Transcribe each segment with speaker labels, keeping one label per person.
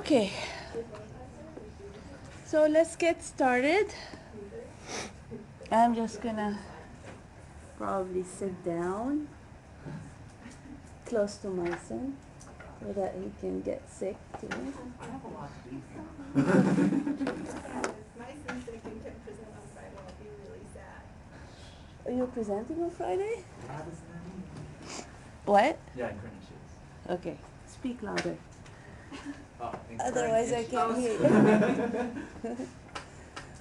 Speaker 1: Okay, so let's get started. I'm just gonna probably sit down close to my son so that he can get sick too.
Speaker 2: I have a lot to do here. My son's sick and can present on Friday. I'll be really sad.
Speaker 1: Are you presenting on Friday?
Speaker 2: I was not.
Speaker 1: What?
Speaker 2: Yeah, in current issues.
Speaker 1: Okay, speak louder.
Speaker 2: Oh,
Speaker 1: Otherwise I can't hear you.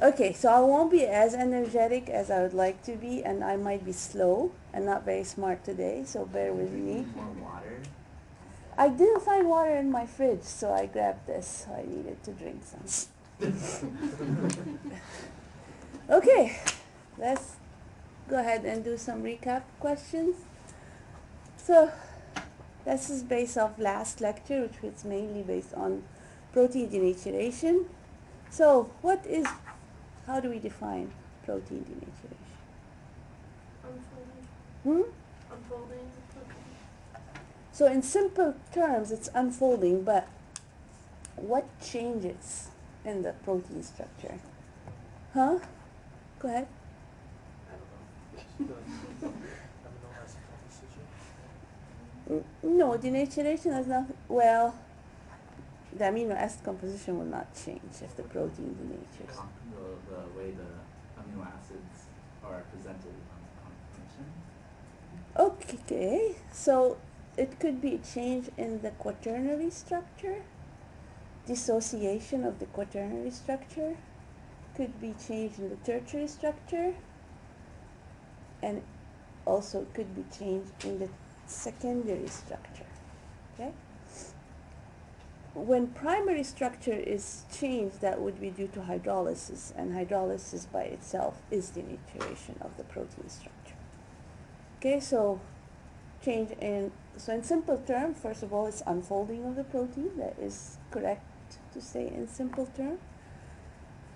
Speaker 1: Okay, so I won't be as energetic as I would like to be, and I might be slow and not very smart today, so bear with me.
Speaker 2: More water.
Speaker 1: I didn't find water in my fridge, so I grabbed this. I needed to drink some. Okay, let's go ahead and do some recap questions. So, this is based off last lecture, which was mainly based on protein denaturation. So, how do we define protein denaturation?
Speaker 3: Unfolding. Unfolding.
Speaker 1: So in simple terms, it's unfolding, but what changes in the protein structure? Huh? Go ahead.
Speaker 3: I don't know.
Speaker 1: No, denaturation is not, well, the amino acid composition will not change if the protein denatures.
Speaker 2: The way the amino acids are presented on conformation.
Speaker 1: Okay, so it could be a change in the quaternary structure, dissociation of the quaternary structure, could be change in the tertiary structure, and also could be change in the secondary structure. Okay? When primary structure is changed, that would be due to hydrolysis, and hydrolysis by itself is denaturation of the protein structure. Okay, so in simple terms, first of all, it's unfolding of the protein. That is correct to say in simple term.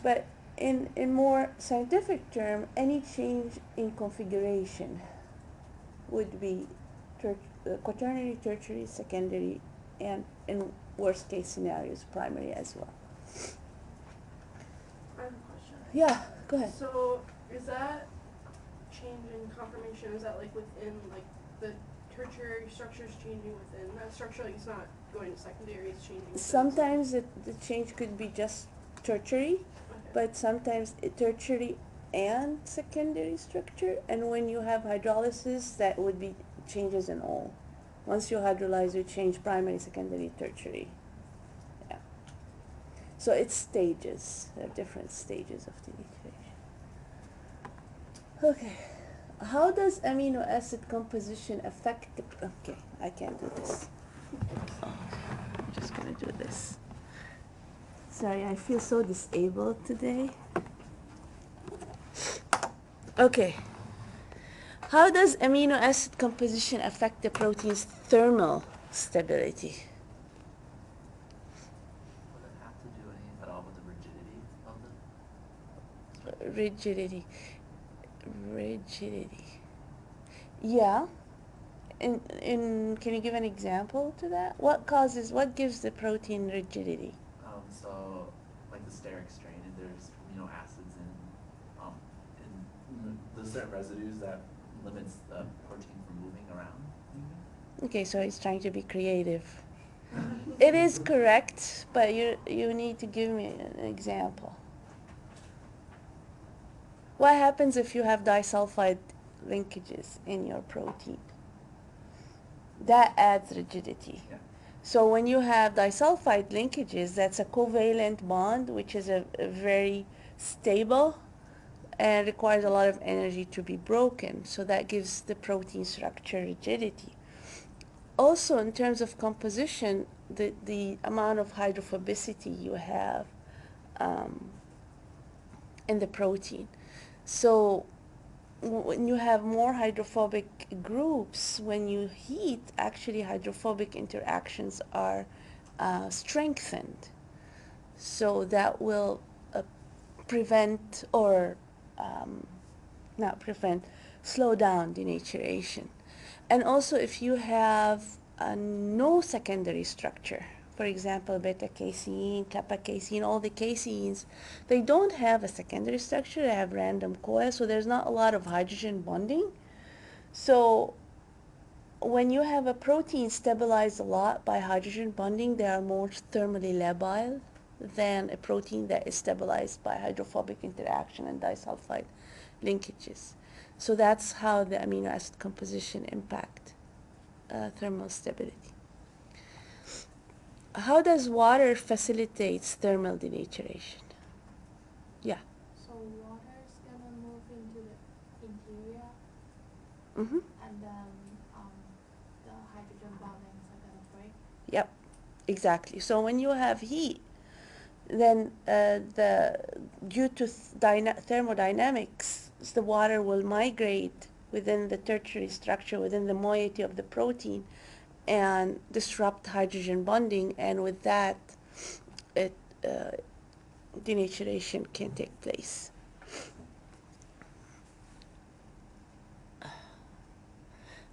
Speaker 1: But in more scientific term, any change in configuration would be quaternary, tertiary, secondary, and in worst case scenarios, primary as well.
Speaker 3: I have a question.
Speaker 1: Yeah, go ahead.
Speaker 3: So is that change in conformation, is that like within like the tertiary structures changing within that structure? Like it's not going to secondary, it's changing within.
Speaker 1: Sometimes the change could be just tertiary, but sometimes tertiary and secondary structure, and when you have hydrolysis, that would be changes in all. Once you hydrolyze, you change primary, secondary, tertiary. Yeah. So it's stages. There are different stages of denaturation. Okay. How does amino acid composition affect the... Okay, I can't do this. I'm just going to do this. Sorry, I feel so disabled today. Okay. How does amino acid composition affect the protein's thermal stability?
Speaker 2: Would it have to do anything at all with the rigidity of the...
Speaker 1: Rigidity. Yeah. Can you give an example to that? What gives the protein rigidity?
Speaker 2: So like the steric strain, and there's amino acids in the certain residues that limits the protein from moving around.
Speaker 1: Okay, so he's trying to be creative. It is correct, but you need to give me an example. What happens if you have disulfide linkages in your protein? That adds rigidity.
Speaker 2: Yeah.
Speaker 1: So when you have disulfide linkages, that's a covalent bond, which is a very stable and requires a lot of energy to be broken. So that gives the protein structure rigidity. Also, in terms of composition, the amount of hydrophobicity you have in the protein. So when you have more hydrophobic groups, when you heat, actually hydrophobic interactions are strengthened. So that will prevent or not prevent, slow down denaturation. And also if you have no secondary structure, For example, beta-casein, kappa-casein, all the caseins, they don't have a secondary structure, they have random coils, so there's not a lot of hydrogen bonding. So when you have a protein stabilized a lot by hydrogen bonding, they are more thermally labile than a protein that is stabilized by hydrophobic interaction and disulfide linkages. So that's how the amino acid composition impact thermal stability. How does water facilitates thermal denaturation? Yeah.
Speaker 4: So water is gonna move into the interior,
Speaker 1: Mm-hmm.
Speaker 4: and then the hydrogen bondings are gonna break.
Speaker 1: Yep, exactly. So when you have heat, then due to thermodynamics, the water will migrate within the tertiary structure, within the moiety of the protein, and disrupt hydrogen bonding, and with that, denaturation can take place.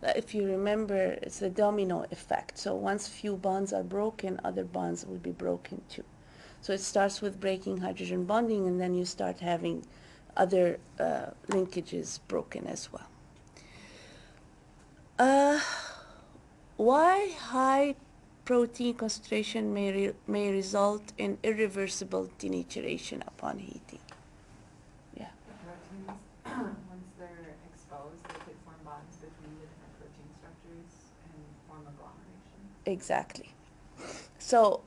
Speaker 1: If you remember, it's the domino effect. So once few bonds are broken, other bonds will be broken too. So it starts with breaking hydrogen bonding, and then you start having other linkages broken as well. Why high protein concentration may result in irreversible denaturation upon heating? Yeah.
Speaker 5: The proteins, once they're exposed, they could form bonds between the different protein structures and form agglomeration.
Speaker 1: Exactly. So,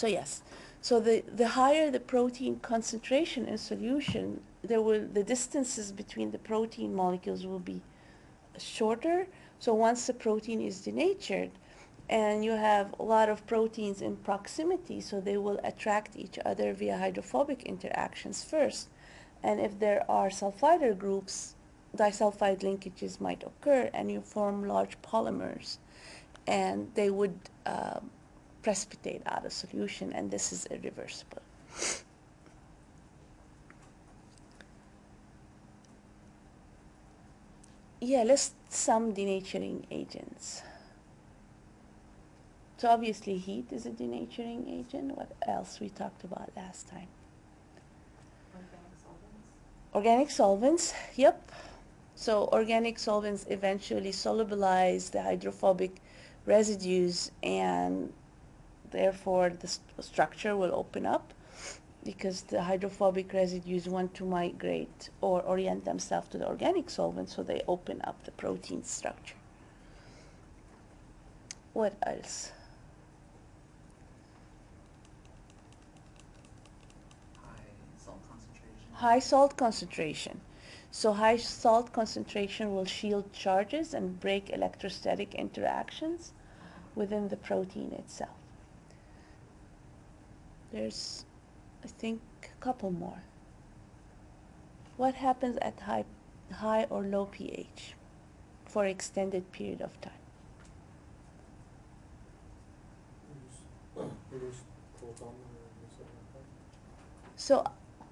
Speaker 1: yes. So the higher the protein concentration in solution, the distances between the protein molecules will be shorter. So once the protein is denatured, and you have a lot of proteins in proximity, so they will attract each other via hydrophobic interactions first. And if there are sulfider groups, disulfide linkages might occur, and you form large polymers, and they would precipitate out of solution, and this is irreversible. Yeah, list some denaturing agents. So obviously heat is a denaturing agent. What else we talked about last time?
Speaker 5: Organic solvents.
Speaker 1: Organic solvents, yep. So organic solvents eventually solubilize the hydrophobic residues, and therefore the structure will open up, because the hydrophobic residues want to migrate or orient themselves to the organic solvent, so they open up the protein structure. What else?
Speaker 6: High salt concentration.
Speaker 1: High salt concentration. So high salt concentration will shield charges and break electrostatic interactions within the protein itself. There's, I think, a couple more. What happens at high or low pH for extended period of time?
Speaker 7: Reduce proton
Speaker 1: So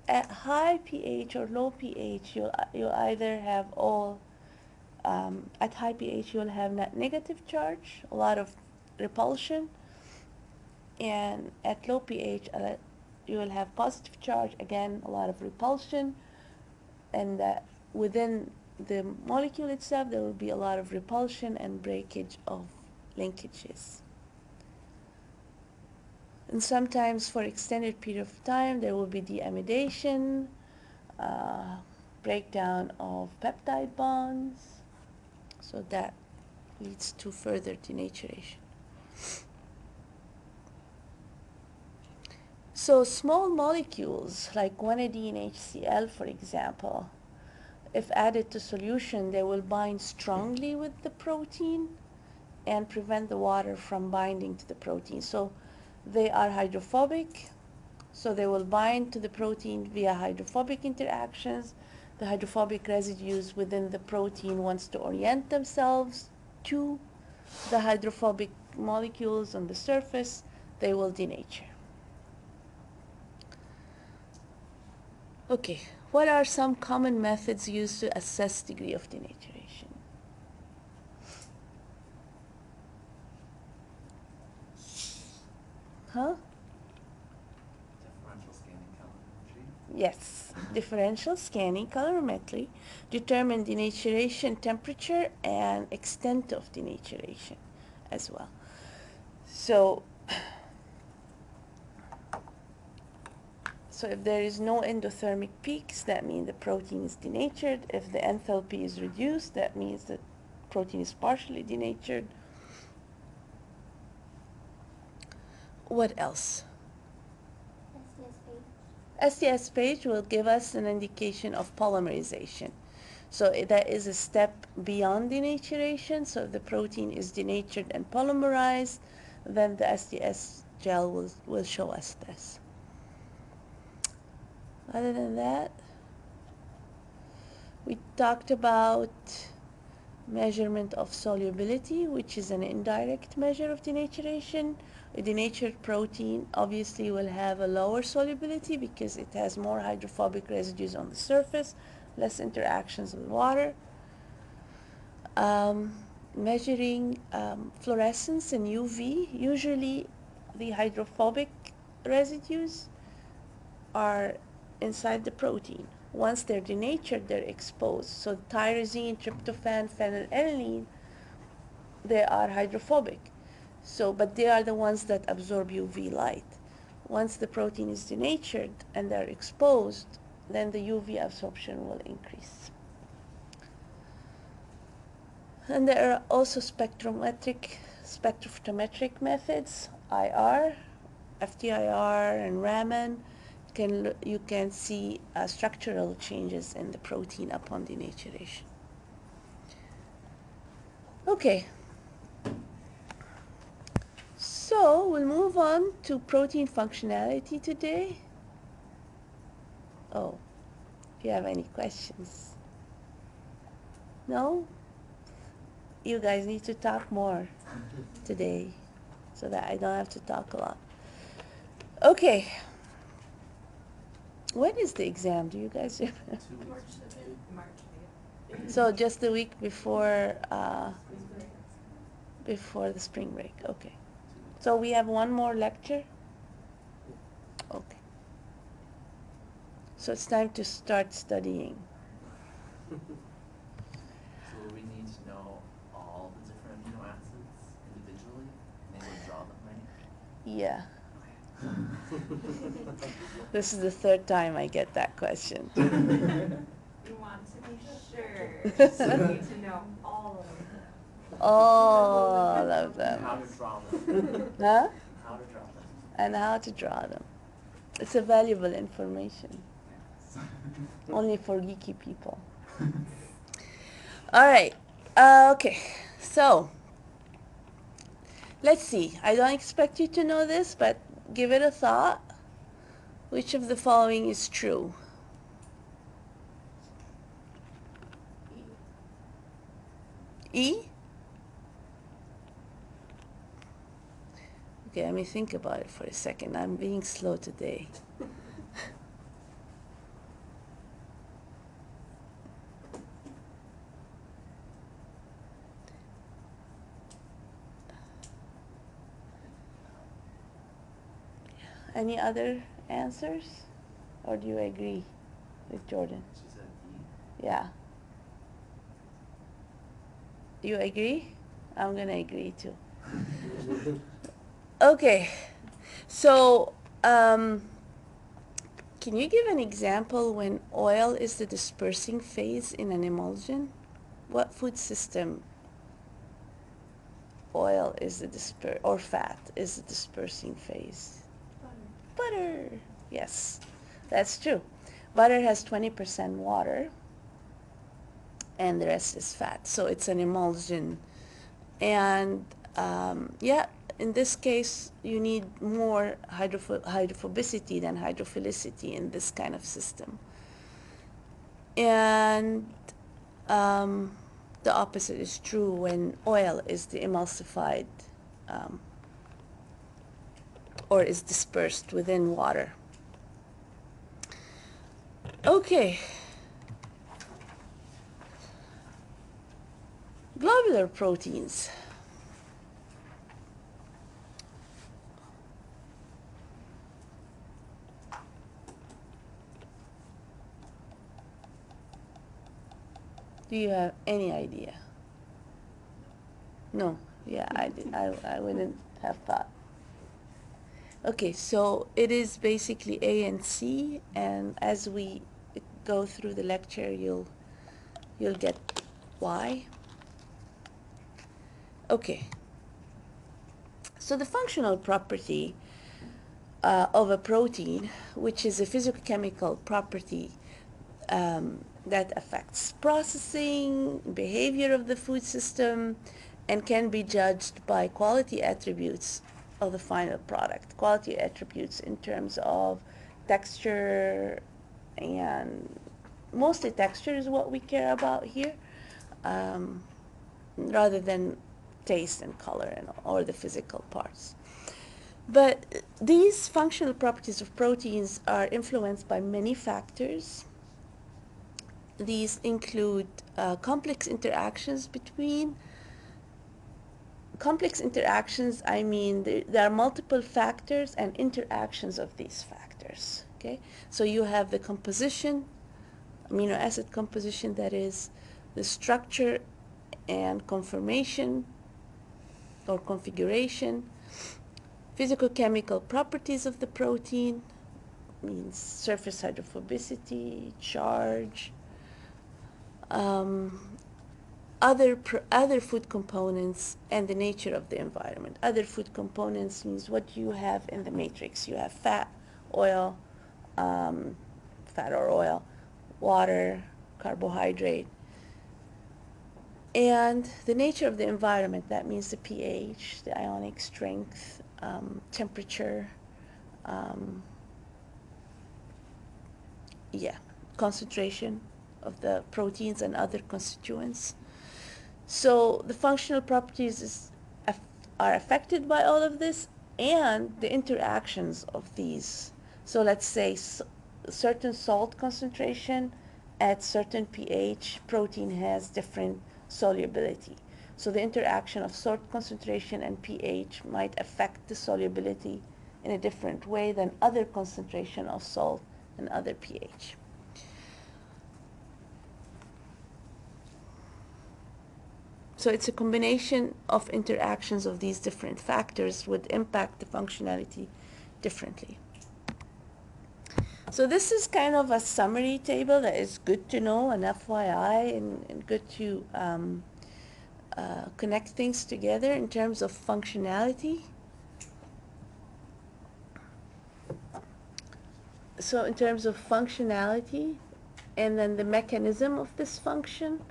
Speaker 1: at high pH or low pH, you'll either have all, at high pH you'll have negative charge, a lot of repulsion, and at low pH you will have positive charge, again a lot of repulsion, and within the molecule itself there will be a lot of repulsion and breakage of linkages. And sometimes for extended period of time there will be deamidation, breakdown of peptide bonds, so that leads to further denaturation. So small molecules like guanidine HCl, for example, if added to solution, they will bind strongly with the protein and prevent the water from binding to the protein. So they are hydrophobic, so they will bind to the protein via hydrophobic interactions. The hydrophobic residues within the protein wants to orient themselves to the hydrophobic molecules on the surface. They will denature. Okay, what are some common methods used to assess degree of denaturation? Huh?
Speaker 6: Differential scanning calorimetry.
Speaker 1: Yes, differential scanning colorimetry determine denaturation temperature and extent of denaturation as well. So if there is no endothermic peaks, that means the protein is denatured. If the enthalpy is reduced, that means the protein is partially denatured. What else? STS page will give us an indication of polymerization. So that is a step beyond denaturation. So if the protein is denatured and polymerized, then the STS gel will show us this. Other than that, we talked about measurement of solubility, which is an indirect measure of denaturation. A denatured protein obviously will have a lower solubility because it has more hydrophobic residues on the surface, less interactions with water. Measuring fluorescence and UV, usually the hydrophobic residues are inside the protein. Once they're denatured, they're exposed. So tyrosine, tryptophan, phenylalanine, they are hydrophobic. So, but they are the ones that absorb UV light. Once the protein is denatured and they're exposed, then the UV absorption will increase. And there are also spectrophotometric methods, IR, FTIR, and Raman. You can see structural changes in the protein upon denaturation. Okay. So we'll move on to protein functionality today. Oh, if you have any questions. No? You guys need to talk more today so that I don't have to talk a lot. Okay. When is the exam? Do you guys remember?
Speaker 6: 2 weeks.
Speaker 3: March 2nd.
Speaker 5: March 8th.
Speaker 1: So just the week before the spring break. Okay. So we have one more lecture? Okay. So it's time to start studying.
Speaker 6: So we need to know all the different amino acids individually, and then we'll draw them, right?
Speaker 1: Yeah.
Speaker 6: Okay.
Speaker 1: This is the third time I get that question.
Speaker 5: You want to be sure, so you need to know all of them.
Speaker 1: All of
Speaker 6: And how
Speaker 1: them.
Speaker 6: to draw them.
Speaker 1: Huh?
Speaker 6: How to draw them.
Speaker 1: And how to draw them. It's a valuable information.
Speaker 6: Yes.
Speaker 1: Only for geeky people. Alright. Okay. So, let's see. I don't expect you to know this, but give it a thought. Which of the following is true? E? Okay, let me think about it for a second. I'm being slow today. Any other answers? Or do you agree with Jordan?
Speaker 6: She said E.
Speaker 1: Yeah. You agree? I'm gonna agree too. Okay. So, can you give an example when oil is the dispersing phase in an emulsion? What food system oil is the or fat is the dispersing phase? Butter. Yes, that's true. Butter has 20% water and the rest is fat. So it's an emulsion. And yeah, in this case, you need more hydrophobicity than hydrophilicity in this kind of system. And the opposite is true when oil is the emulsified or is dispersed within water. Okay. Globular proteins. Do you have any idea? No. Yeah, I wouldn't have thought. Okay, so it is basically A and C, and as we go through the lecture, you'll get why. Okay. So the functional property of a protein, which is a physicochemical property that affects processing, behavior of the food system, and can be judged by quality attributes of the final product. Quality attributes in terms of texture, and mostly texture is what we care about here, rather than taste and color and or the physical parts. But these functional properties of proteins are influenced by many factors. These include complex interactions, I mean there are multiple factors and interactions of these factors. Okay, so you have the composition, amino acid composition, that is the structure and conformation or configuration, physicochemical properties of the protein, means surface hydrophobicity, charge, other food components, and the nature of the environment. Other food components means what you have in the matrix. You have fat, oil, fat or oil, water, carbohydrate, and the nature of the environment. That means the pH, the ionic strength, temperature, concentration of the proteins and other constituents. So the functional properties are affected by all of this and the interactions of these. So let's say certain salt concentration at certain pH, protein has different solubility. So the interaction of salt concentration and pH might affect the solubility in a different way than other concentration of salt and other pH. So it's a combination of interactions of these different factors would impact the functionality differently. So this is kind of a summary table that is good to know, an FYI, and good to connect things together in terms of functionality. So in terms of functionality, and then the mechanism of this function,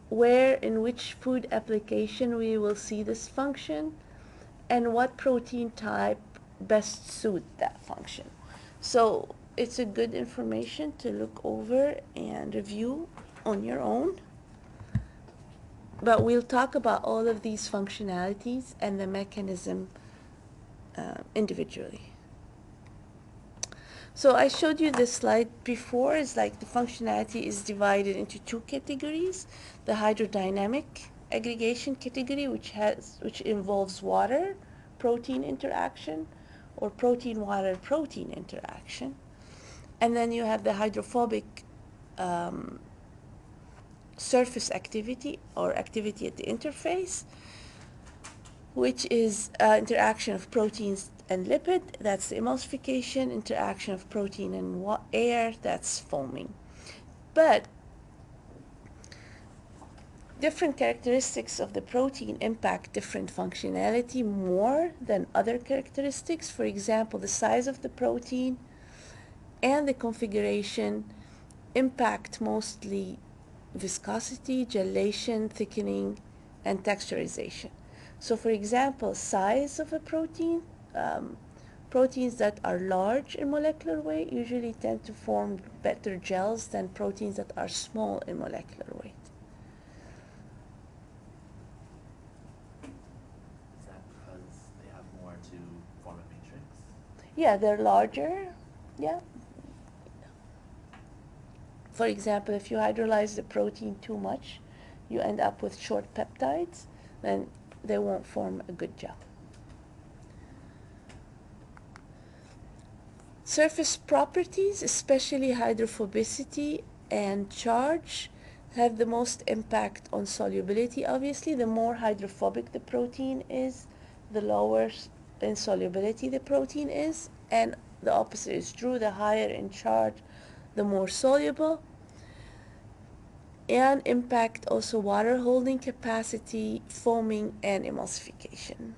Speaker 1: where in which food application we will see this function, and what protein type best suit that function. So it's a good information to look over and review on your own. But we'll talk about all of these functionalities and the mechanism individually. So I showed you this slide before. It's like the functionality is divided into two categories. The hydrodynamic aggregation category, which involves water protein interaction or protein water protein interaction. And then you have the hydrophobic surface activity or activity at the interface, which is interaction of proteins and lipid, that's the emulsification, interaction of protein and air, that's foaming. But different characteristics of the protein impact different functionality more than other characteristics. For example, the size of the protein and the configuration impact mostly viscosity, gelation, thickening, and texturization. So for example, size of a protein, proteins that are large in molecular weight usually tend to form better gels than proteins that are small in molecular weight.
Speaker 6: Is that because they have more to form a matrix?
Speaker 1: Yeah, they're larger. Yeah. For example, if you hydrolyze the protein too much, you end up with short peptides, then they won't form a good gel. Surface properties, especially hydrophobicity and charge, have the most impact on solubility. Obviously, the more hydrophobic the protein is, the lower in solubility the protein is, and the opposite is true. The higher in charge, the more soluble. And impact also water holding capacity, foaming, and emulsification.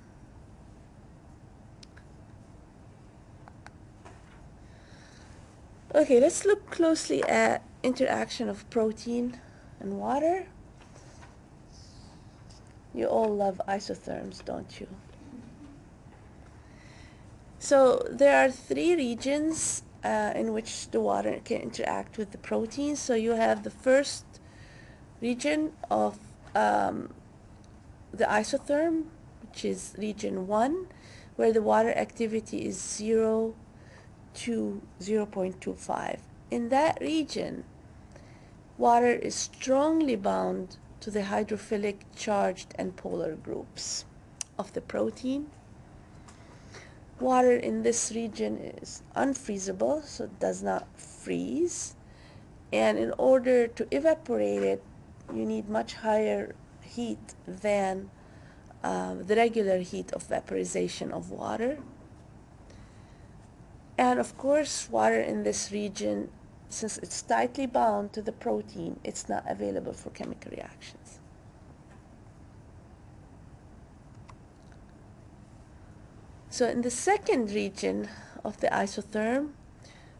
Speaker 1: Okay, let's look closely at interaction of protein and water. You all love isotherms, don't you? So there are three regions in which the water can interact with the protein. So you have the first region of the isotherm, which is region 1, where the water activity is 0 to 0.25. In that region, water is strongly bound to the hydrophilic charged and polar groups of the protein. Water in this region is unfreezable, so it does not freeze. And in order to evaporate it, you need much higher heat than the regular heat of vaporization of water. And of course, water in this region, since it's tightly bound to the protein, it's not available for chemical reactions. So in the second region of the isotherm,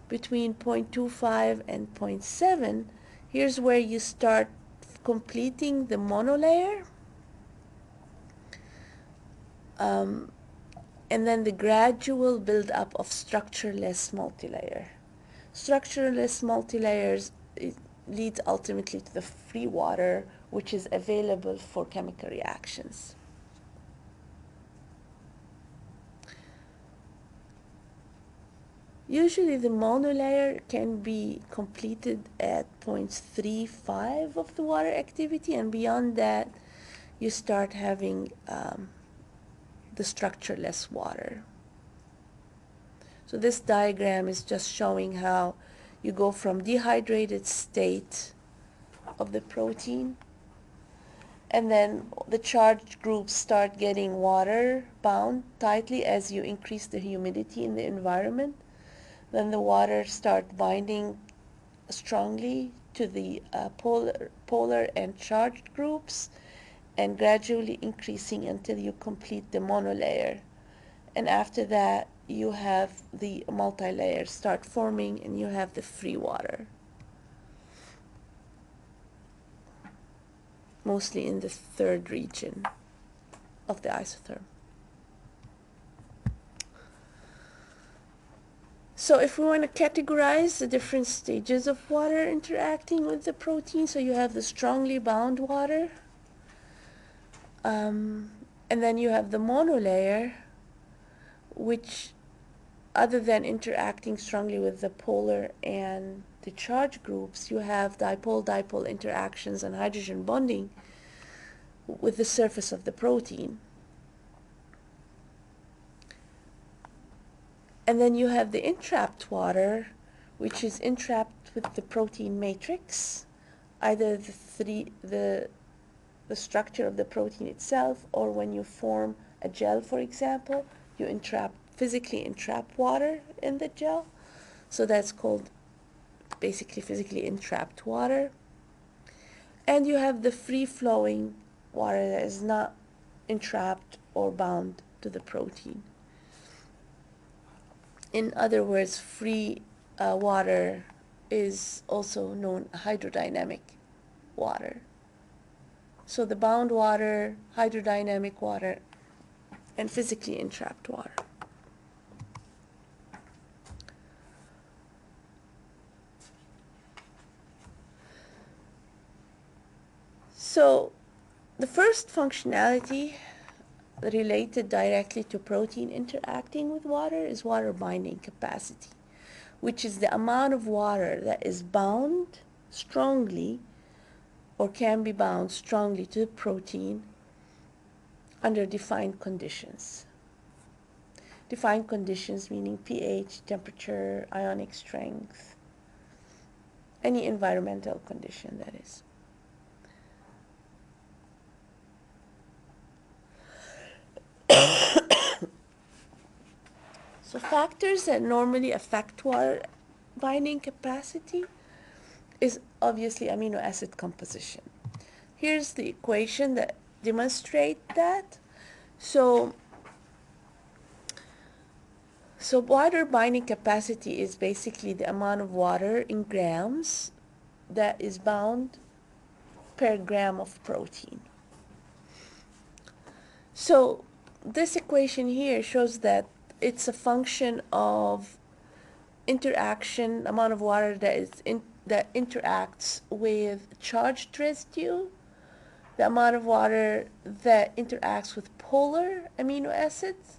Speaker 1: between 0.25 and 0.7, here's where you start completing the monolayer. And then the gradual buildup of structureless multilayer. Structureless multilayers lead ultimately to the free water, which is available for chemical reactions. Usually the monolayer can be completed at 0.35 of the water activity, and beyond that you start having the structureless water. So this diagram is just showing how you go from dehydrated state of the protein, and then the charged groups start getting water bound tightly as you increase the humidity in the environment. Then the water starts binding strongly to the polar and charged groups, and gradually increasing until you complete the monolayer. And after that, you have the multilayers start forming, and you have the free water, mostly in the third region of the isotherm. So if we want to categorize the different stages of water interacting with the protein, so you have the strongly bound water, and then you have the monolayer, which, other than interacting strongly with the polar and the charge groups, you have dipole-dipole interactions and hydrogen bonding with the surface of the protein. And then you have the entrapped water, which is entrapped with the protein matrix, either the structure of the protein itself, or when you form a gel, for example, you physically entrap water in the gel. So that's called basically physically entrapped water. And you have the free-flowing water that is not entrapped or bound to the protein. In other words, free water is also known hydrodynamic water. So the bound water, hydrodynamic water, and physically entrapped water. So the first functionality related directly to protein interacting with water is water binding capacity, which is the amount of water that is bound strongly or can be bound strongly to the protein under defined conditions. Defined conditions meaning pH, temperature, ionic strength, any environmental condition, that is. So factors that normally affect water binding capacity is obviously amino acid composition. Here's the equation that demonstrate that. So water binding capacity is basically the amount of water in grams that is bound per gram of protein. So this equation here shows that it's a function of interaction, amount of water that interacts with charged residue, the amount of water that interacts with polar amino acids,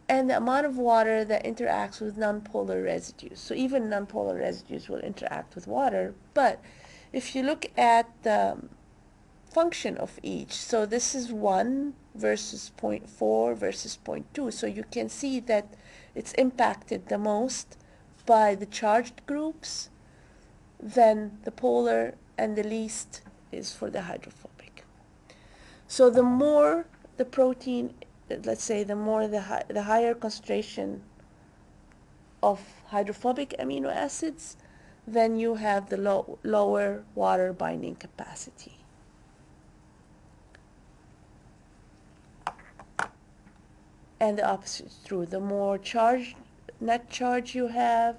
Speaker 1: and the amount of water that interacts with nonpolar residues. So even nonpolar residues will interact with water, but if you look at the function of each, so this is 1 versus 0.4 versus 0.2, so you can see that it's impacted the most by the charged groups, then the polar, and the least is for the hydrophobic. So the more the protein, let's say the more the higher concentration of hydrophobic amino acids, then you have the lower water binding capacity. And the opposite is true. The more net charge you have,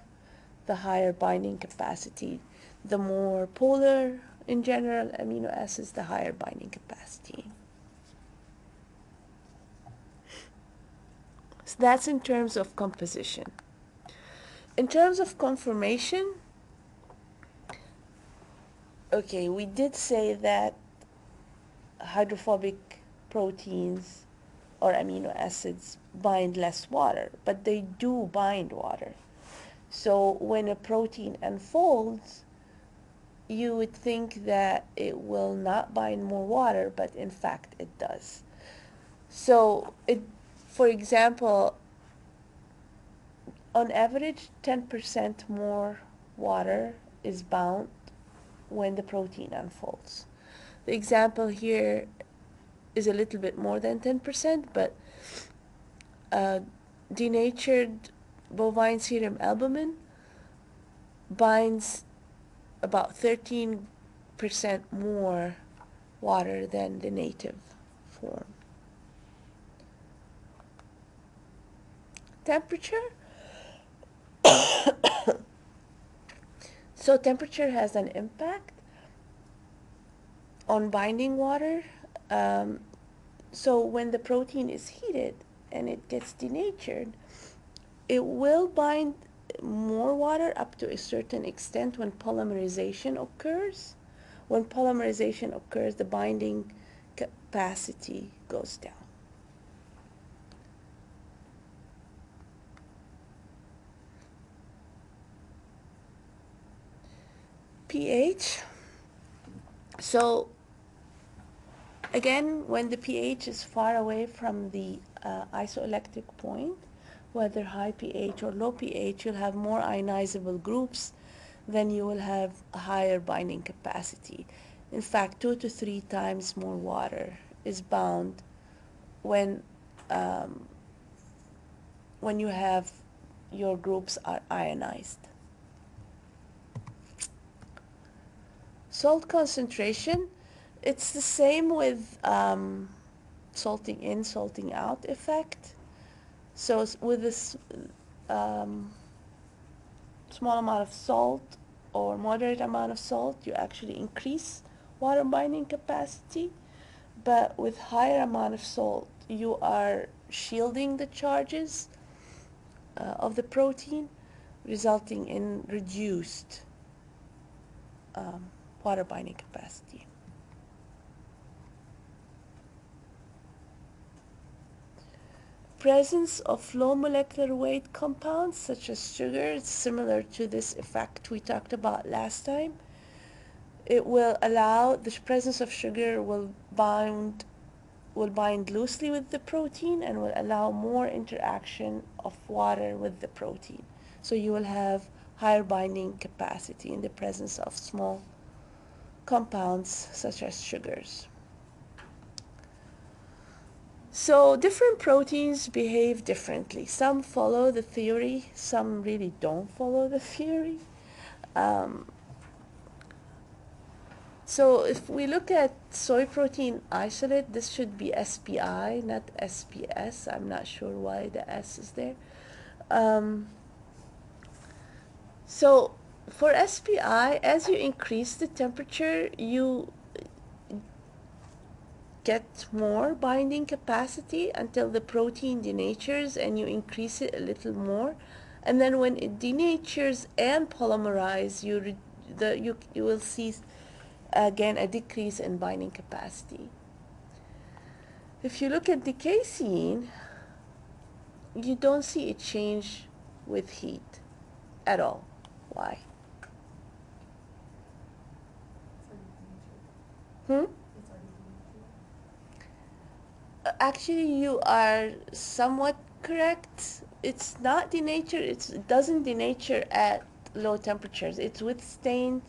Speaker 1: the higher binding capacity. The more polar in general amino acids, the higher binding capacity. So that's in terms of composition. In terms of conformation, okay, we did say that hydrophobic proteins or amino acids bind less water, but they do bind water. So when a protein unfolds, you would think that it will not bind more water, but in fact it does. So for example, on average 10% more water is bound when the protein unfolds. The example here is a little bit more than 10%, but denatured bovine serum albumin binds about 13% more water than the native form. Temperature. So temperature has an impact on binding water. So when the protein is heated and it gets denatured, it will bind more water up to a certain extent when polymerization occurs. When polymerization occurs, the binding capacity goes down. pH. So again, when the pH is far away from the isoelectric point, whether high pH or low pH, you'll have more ionizable groups, then you will have a higher binding capacity. In fact, 2 to 3 times more water is bound when you have your groups are ionized. Salt concentration, it's the same with salting in, salting out effect. So with this small amount of salt or moderate amount of salt, you actually increase water binding capacity. But with higher amount of salt, you are shielding the charges of the protein, resulting in reduced water binding capacity. Presence of low molecular weight compounds such as sugar is similar to this effect we talked about last time. It will allow the presence of sugar will bind loosely with the protein and will allow more interaction of water with the protein. So you will have higher binding capacity in the presence of small compounds such as sugars. So different proteins behave differently. Some follow the theory, some really don't follow the theory. So if we look at soy protein isolate, this should be SPI, not SPS. I'm not sure why the S is there. So for SPI, as you increase the temperature, you get more binding capacity until the protein denatures, and you increase it a little more. And then when it denatures and polymerize, you will see again a decrease in binding capacity. If you look at the casein, you don't see a change with heat at all. Why? Actually, you are somewhat correct. It's not denature. It doesn't denature at low temperatures. It's withstand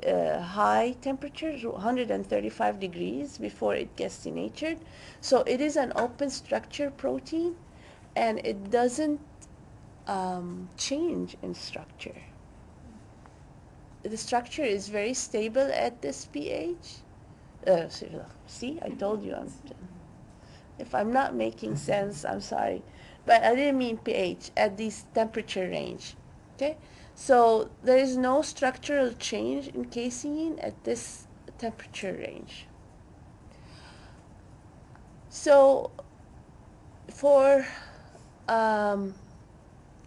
Speaker 1: high temperatures, 135 degrees, before it gets denatured. So it is an open structure protein, and it doesn't change in structure. The structure is very stable at this pH. See, I told you. If I'm not making sense, I'm sorry. But I didn't mean pH, at this temperature range. Okay? So there is no structural change in casein at this temperature range. So for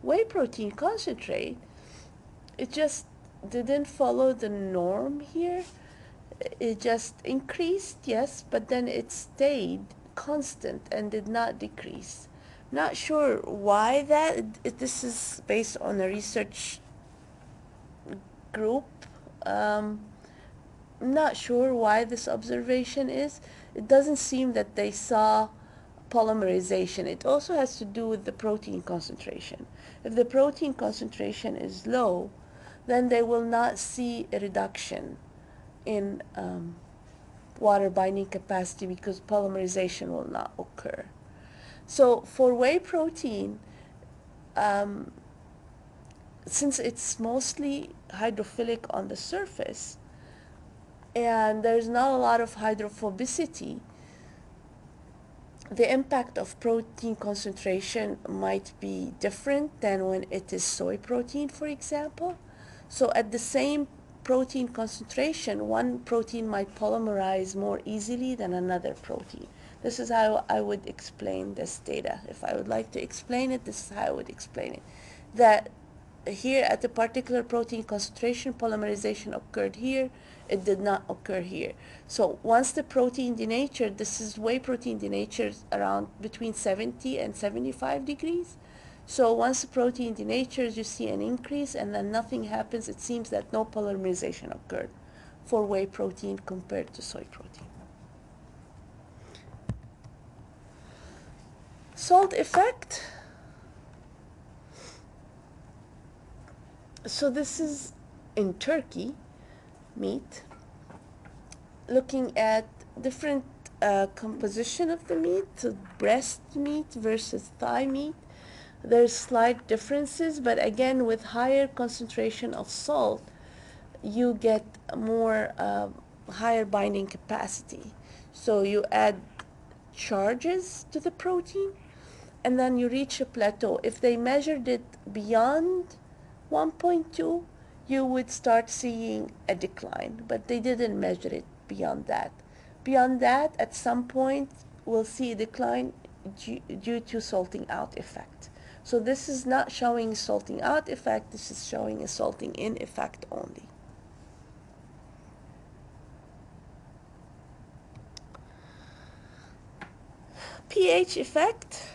Speaker 1: whey protein concentrate, it just didn't follow the norm here. It just increased, yes, but then it stayed constant and did not decrease. Not sure why that. This is based on a research group. Not sure why this observation is. It doesn't seem that they saw polymerization. It also has to do with the protein concentration. If the protein concentration is low, then they will not see a reduction in water binding capacity, because polymerization will not occur. So for whey protein, since it's mostly hydrophilic on the surface and there's not a lot of hydrophobicity, the impact of protein concentration might be different than when it is soy protein, for example. So at the same protein concentration, one protein might polymerize more easily than another protein. This is how I would explain this data. If I would like to explain it, this is how I would explain it. That here at the particular protein concentration, polymerization occurred here, it did not occur here. So once the protein denatured, this is whey protein denatures around between 70 and 75 degrees. So once the protein denatures, you see an increase, and then nothing happens. It seems that no polymerization occurred for whey protein compared to soy protein. Salt effect. So this is in turkey meat, looking at different composition of the meat, so breast meat versus thigh meat. There's slight differences, but again, with higher concentration of salt, you get more higher binding capacity. So you add charges to the protein, and then you reach a plateau. If they measured it beyond 1.2, you would start seeing a decline, but they didn't measure it beyond that. Beyond that, at some point, we'll see a decline due to salting out effect. So this is not showing salting out effect, this is showing a salting in effect only. pH effect.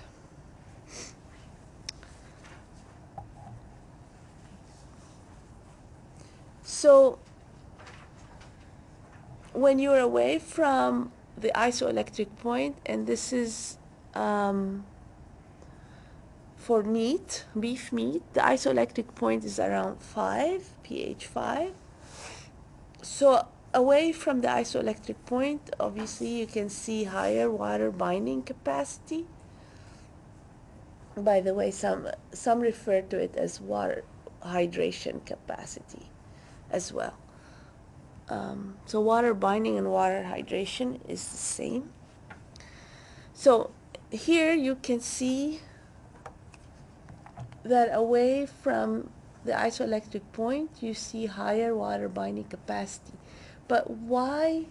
Speaker 1: So when you're away from the isoelectric point, and this is for meat, beef meat, the isoelectric point is around 5, pH 5. So away from the isoelectric point, obviously you can see higher water binding capacity. By the way, some refer to it as water hydration capacity as well. So water binding and water hydration is the same. So here you can see that away from the isoelectric point, you see higher water binding capacity. But why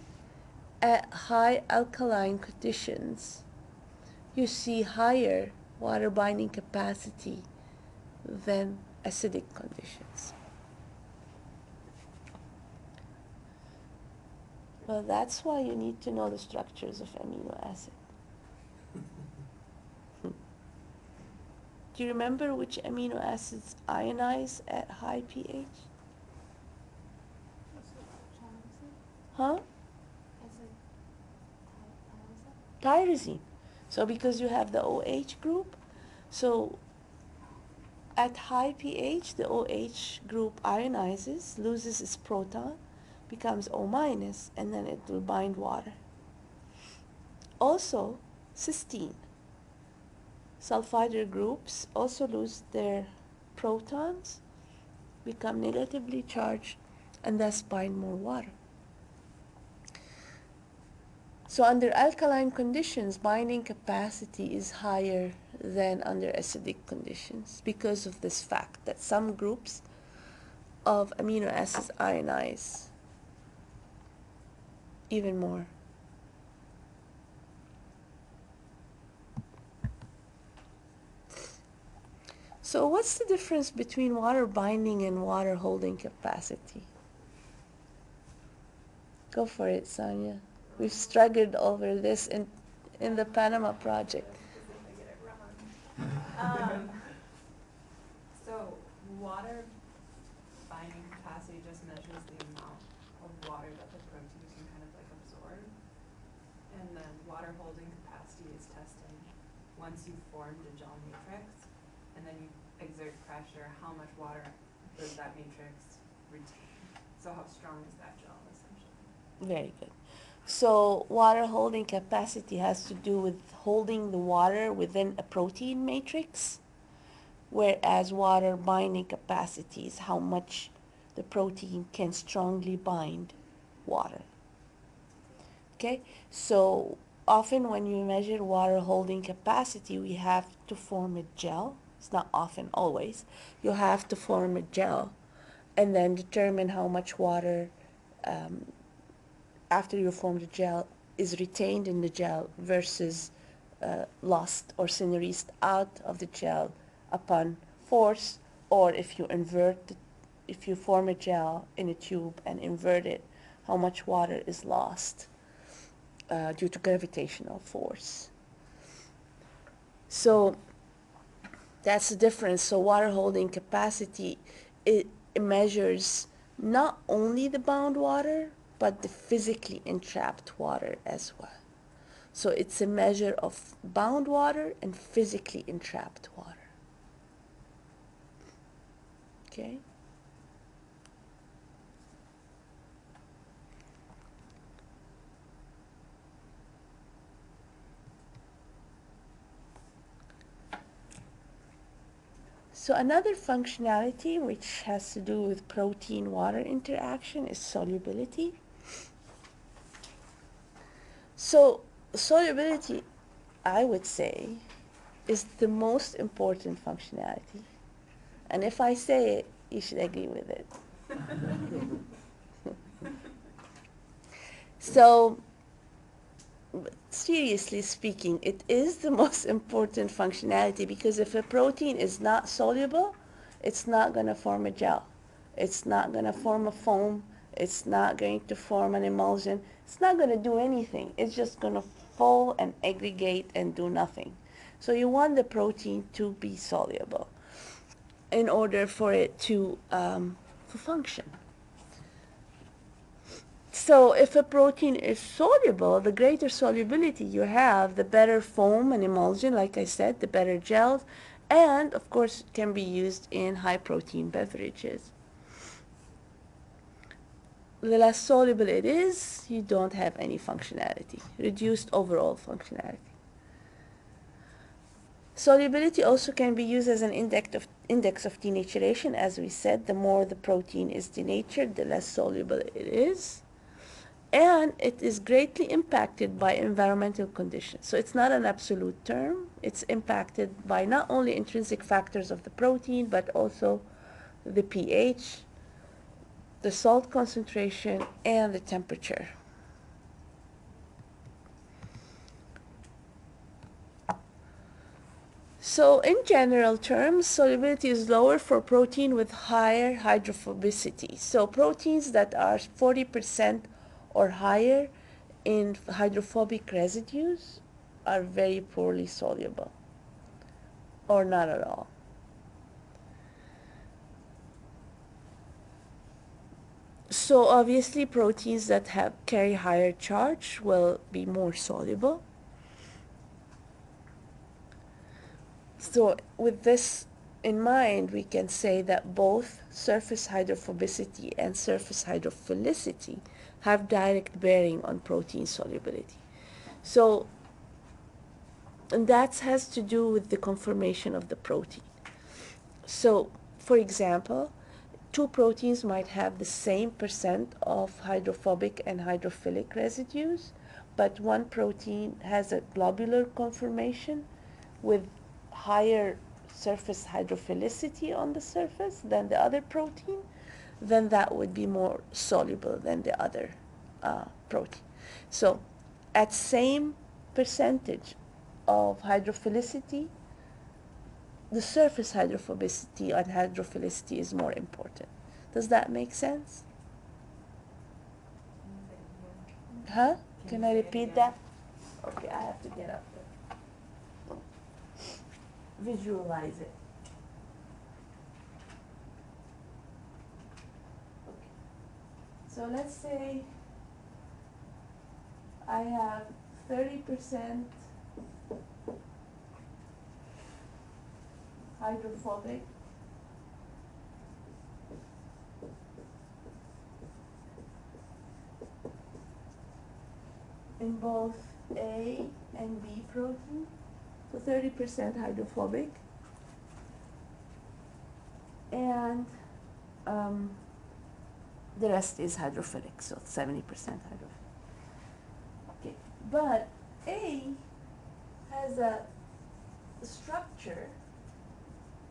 Speaker 1: at high alkaline conditions you see higher water binding capacity than acidic conditions? Well, that's why you need to know the structures of amino acid. Do you remember which amino acids ionize at high pH? Huh? Tyrosine. So because you have the OH group, so at high pH, the OH group ionizes, loses its proton, becomes O minus, and then it will bind water. Also, cysteine. Sulfide groups also lose their protons, become negatively charged, and thus bind more water. So under alkaline conditions, binding capacity is higher than under acidic conditions because of this fact that some groups of amino acids ionize even more. So what's the difference between water binding and water holding capacity? Go for it, Sonia. We've struggled over this in the Panama project.
Speaker 2: Because if I get it wrong.
Speaker 5: So water binding capacity just measures the amount of water that the protein can kind of like absorb. And then water holding capacity is testing once you've formed a gel matrix and then you exert pressure, how much water does that matrix retain? So how strong is that gel essentially?
Speaker 1: Very good. So water holding capacity has to do with holding the water within a protein matrix, whereas water binding capacity is how much the protein can strongly bind water. Okay, so often when you measure water holding capacity, we have to form a gel. It's not often, always. You have to form a gel and then determine how much water after you form the gel is retained in the gel versus lost or synergized out of the gel upon force, or if you if you form a gel in a tube and invert it, how much water is lost due to gravitational force. So that's the difference. So water holding capacity, it measures not only the bound water, but the physically entrapped water as well. So it's a measure of bound water and physically entrapped water. Okay? So another functionality which has to do with protein-water interaction is solubility. So solubility, I would say, is the most important functionality. And if I say it, you should agree with it. So, seriously speaking, it is the most important functionality because if a protein is not soluble, it's not going to form a gel. It's not going to form a foam. It's not going to form an emulsion. It's not going to do anything. It's just going to fall and aggregate and do nothing. So you want the protein to be soluble in order for it to function. So if a protein is soluble, the greater solubility you have, the better foam and emulsion, like I said, the better gels, and of course it can be used in high protein beverages. the less soluble it is, you don't have any functionality, reduced overall functionality. Solubility also can be used as an index of denaturation. As we said, the more the protein is denatured, the less soluble it is. And it is greatly impacted by environmental conditions. So it's not an absolute term. It's impacted by not only intrinsic factors of the protein, but also the pH, the salt concentration, and the temperature. So in general terms, solubility is lower for protein with higher hydrophobicity. So proteins that are 40% or higher in hydrophobic residues are very poorly soluble, or not at all. So obviously proteins that carry higher charge will be more soluble. So with this in mind, we can say that both surface hydrophobicity and surface hydrophilicity have direct bearing on protein solubility. So, and that has to do with the conformation of the protein. So, for example, two proteins might have the same percent of hydrophobic and hydrophilic residues, but one protein has a globular conformation with higher surface hydrophilicity on the surface than the other protein, then that would be more soluble than the other protein. So at same percentage of hydrophilicity, the surface hydrophobicity and hydrophilicity is more important. Does that make sense? Huh? Can I repeat that? Okay, I have to get up there. Visualize it. Okay. So let's say I have 30% hydrophobic in both A and B protein. So 30% hydrophobic, and the rest is hydrophilic, so 70% hydrophilic. Okay, but A has a structure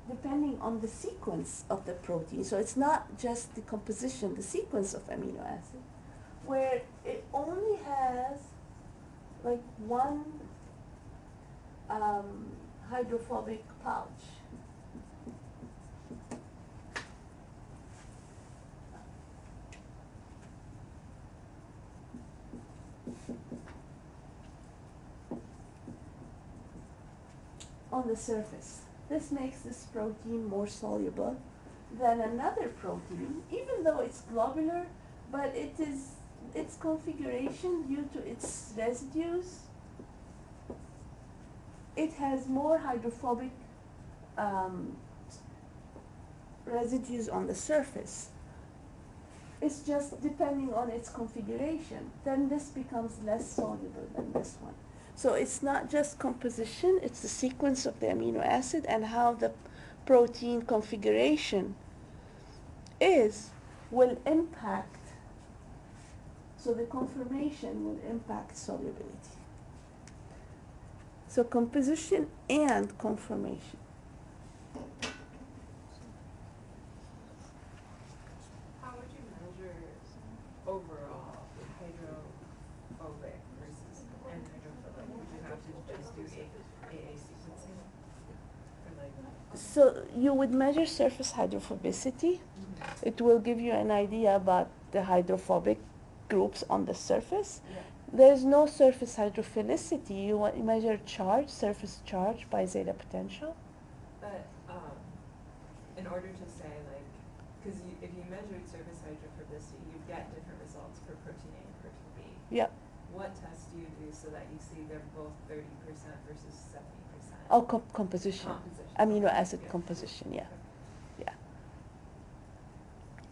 Speaker 1: depending on the sequence of the protein. So it's not just the composition, the sequence of amino acid, where it only has like one hydrophobic pouch. On the surface. This makes this protein more soluble than another protein, even though it's globular, but it is its configuration due to its residues. It has more hydrophobic residues on the surface. It's just depending on its configuration. Then this becomes less soluble than this one. So it's not just composition, it's the sequence of the amino acid and how the protein configuration will impact. So the conformation will impact solubility. So composition and conformation.
Speaker 5: How would you measure overall hydrophobic versus and hydrophilic? Would you have to just do AA sequencing? Or like
Speaker 1: So you would measure surface hydrophobicity.
Speaker 5: mm-hmm.
Speaker 1: It will give you an idea about the hydrophobic groups on the surface.
Speaker 5: Yeah.
Speaker 1: There's no surface hydrophilicity. You measure charge, surface charge by zeta potential.
Speaker 5: But in order to say like, because if you measured surface hydrophobicity, you'd get different results for protein A and protein B.
Speaker 1: Yeah.
Speaker 5: What test do you do so that you see they're both 30% versus 70%?
Speaker 1: Oh, composition.
Speaker 5: Composition.
Speaker 1: Amino acid
Speaker 5: Yeah.
Speaker 1: composition, yeah.
Speaker 5: Okay.
Speaker 1: Yeah.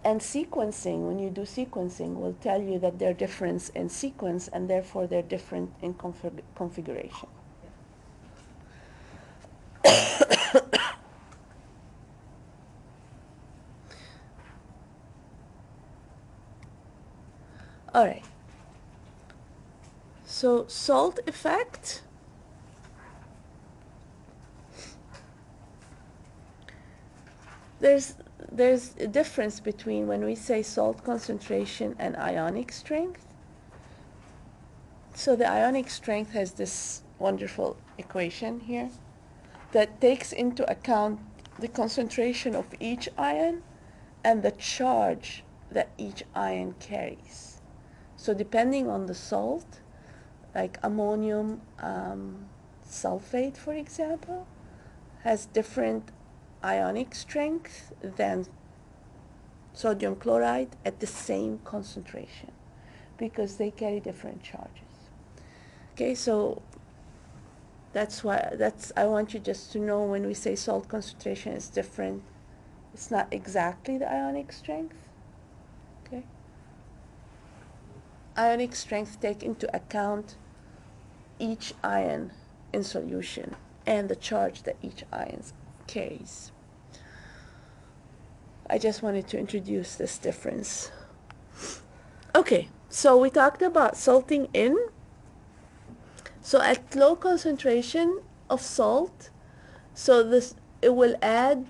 Speaker 1: And sequencing, when you do sequencing, will tell you that they're different in sequence and therefore they're different in configuration. All right. So salt effect. There's a difference between when we say salt concentration and ionic strength. So the ionic strength has this wonderful equation here that takes into account the concentration of each ion and the charge that each ion carries. So depending on the salt, like ammonium sulfate, for example, has different ionic strength than sodium chloride at the same concentration because they carry different charges. Okay, so I want you just to know when we say salt concentration is different, it's not exactly the ionic strength. Okay? Ionic strength take into account each ion in solution and the charge that each ion carries. I just wanted to introduce this difference. Okay, so we talked about salting in. So at low concentration of salt, it will add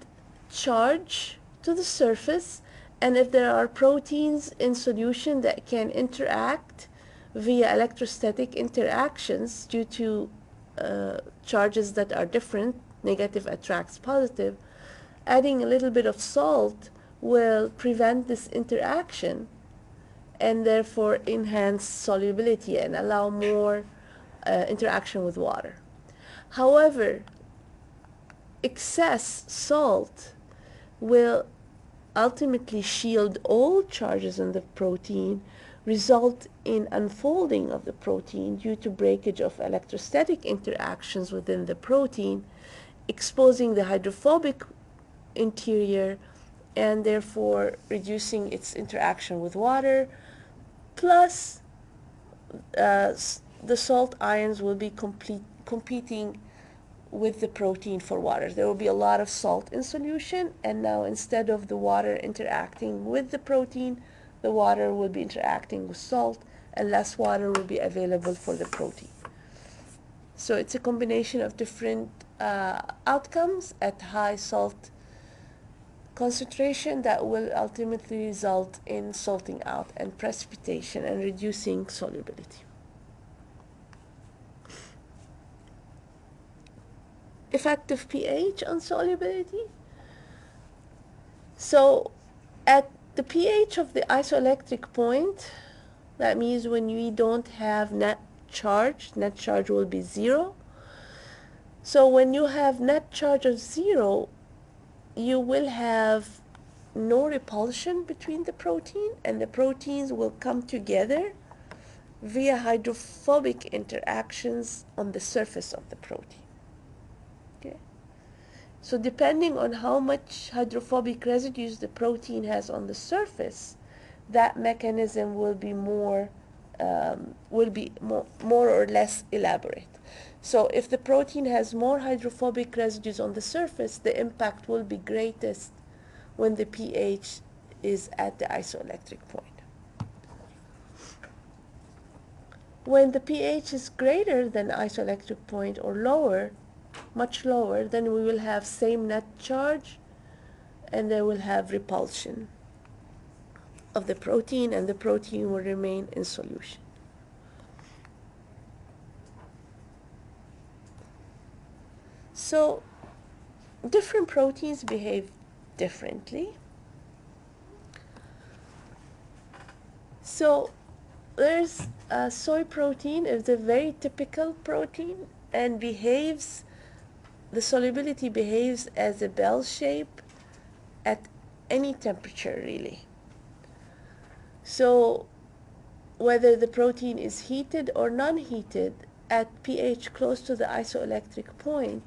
Speaker 1: charge to the surface, and if there are proteins in solution that can interact via electrostatic interactions due to charges that are different, negative attracts positive, adding a little bit of salt will prevent this interaction and therefore enhance solubility and allow more interaction with water. However, excess salt will ultimately shield all charges in the protein, result in unfolding of the protein due to breakage of electrostatic interactions within the protein, exposing the hydrophobic interior and therefore reducing its interaction with water, plus the salt ions will be competing with the protein for water. There will be a lot of salt in solution, and now instead of the water interacting with the protein, the water will be interacting with salt, and less water will be available for the protein. So it's a combination of different outcomes at high salt concentration that will ultimately result in salting out and precipitation and reducing solubility. Effective pH on solubility. So at the pH of the isoelectric point, that means when we don't have net charge will be 0. So when you have net charge of 0, you will have no repulsion between the protein, and the proteins will come together via hydrophobic interactions on the surface of the protein. Okay. So depending on how much hydrophobic residues the protein has on the surface, that mechanism will be more or less elaborate. So if the protein has more hydrophobic residues on the surface, the impact will be greatest when the pH is at the isoelectric point. When the pH is greater than the isoelectric point or lower, much lower, then we will have same net charge and they will have repulsion of the protein, and the protein will remain in solution. So different proteins behave differently. So there's soy protein is a very typical protein and the solubility behaves as a bell shape at any temperature really. So whether the protein is heated or non-heated, at pH close to the isoelectric point,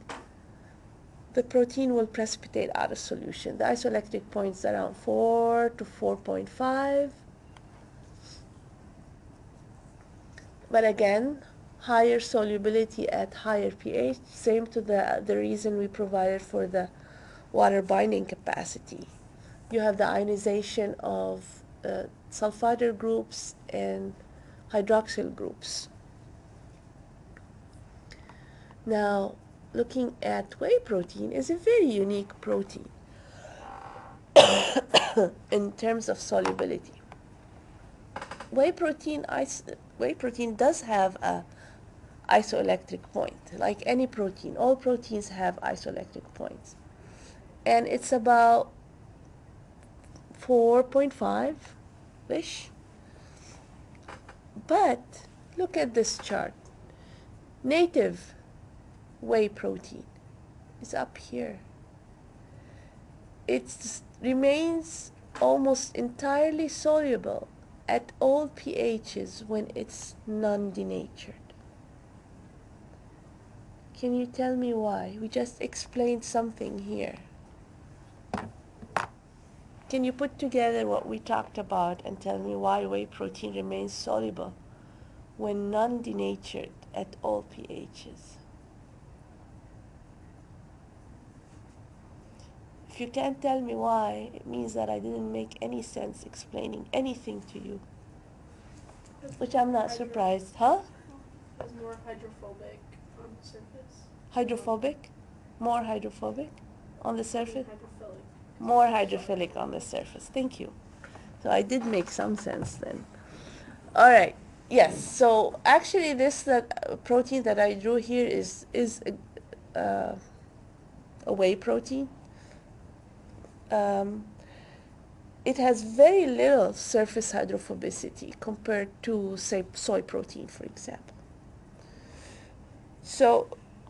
Speaker 1: the protein will precipitate out of solution. The isoelectric point is around 4 to 4.5. But again, higher solubility at higher pH, same to the reason we provided for the water binding capacity. You have the ionization of sulfider groups and hydroxyl groups. Now, looking at whey protein is a very unique protein in terms of solubility. Whey protein does have a isoelectric point. Like any protein, all proteins have isoelectric points. And it's about 4.5-ish. But look at this chart. Native whey protein is up here. It remains almost entirely soluble at all pHs when it's non-denatured. Can you tell me why? We just explained something here. Can you put together what we talked about and tell me why whey protein remains soluble when non-denatured at all pHs? If you can't tell me why, it means that I didn't make any sense explaining anything to you, which I'm not surprised. Huh?
Speaker 3: It's more hydrophobic on the surface.
Speaker 1: Hydrophobic? More hydrophobic on the surface?
Speaker 3: Hydrophilic.
Speaker 1: More hydrophilic on the surface. Thank you. So I did make some sense then. All right. Yes. So actually, this protein that I drew here is a whey protein. It has very little surface hydrophobicity compared to, say, soy protein, for example. So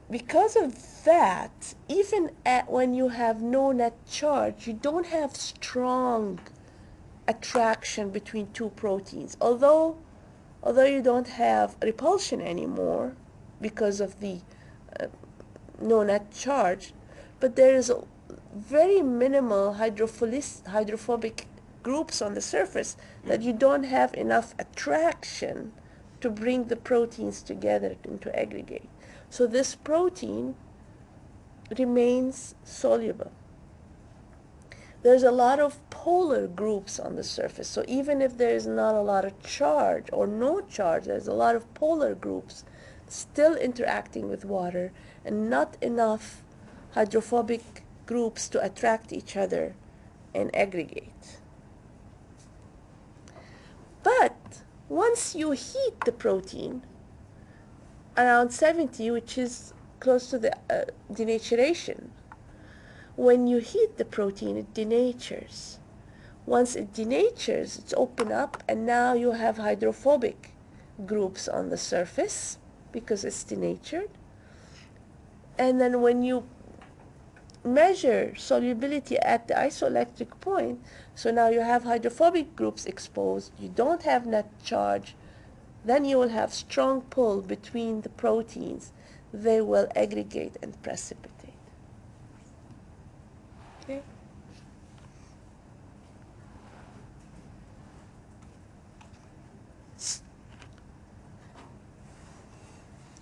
Speaker 1: because of that, even when you have no net charge, you don't have strong attraction between two proteins. Although you don't have repulsion anymore because of the no net charge, but there is very minimal hydrophobic groups on the surface that you don't have enough attraction to bring the proteins together into aggregate. So this protein remains soluble. There's a lot of polar groups on the surface. So even if there's not a lot of charge or no charge, there's a lot of polar groups still interacting with water and not enough hydrophobic groups to attract each other and aggregate. But once you heat the protein around 70, which is close to the denaturation, when you heat the protein, it denatures. Once it denatures, it's open up, and now you have hydrophobic groups on the surface because it's denatured. And then when you measure solubility at the isoelectric point, so now you have hydrophobic groups exposed, you don't have net charge, then you will have strong pull between the proteins. They will aggregate and precipitate. Okay?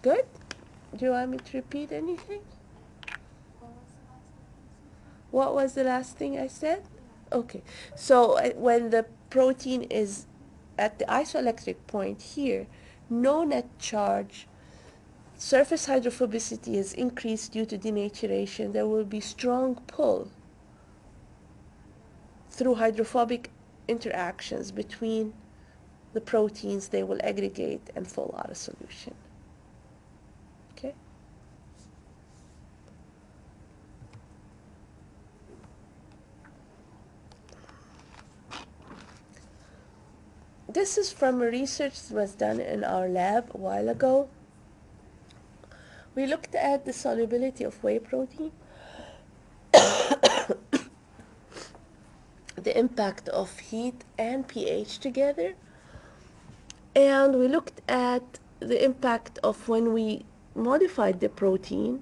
Speaker 1: Good? Do you want me to repeat anything? What was the last thing I said? Okay, so when the protein is at the isoelectric point here, no net charge, surface hydrophobicity is increased due to denaturation. There will be strong pull through hydrophobic interactions between the proteins. They will aggregate and fall out of solution. Okay? This is from a research that was done in our lab a while ago. We looked at the solubility of whey protein, the impact of heat and pH together, and we looked at the impact of when we modified the protein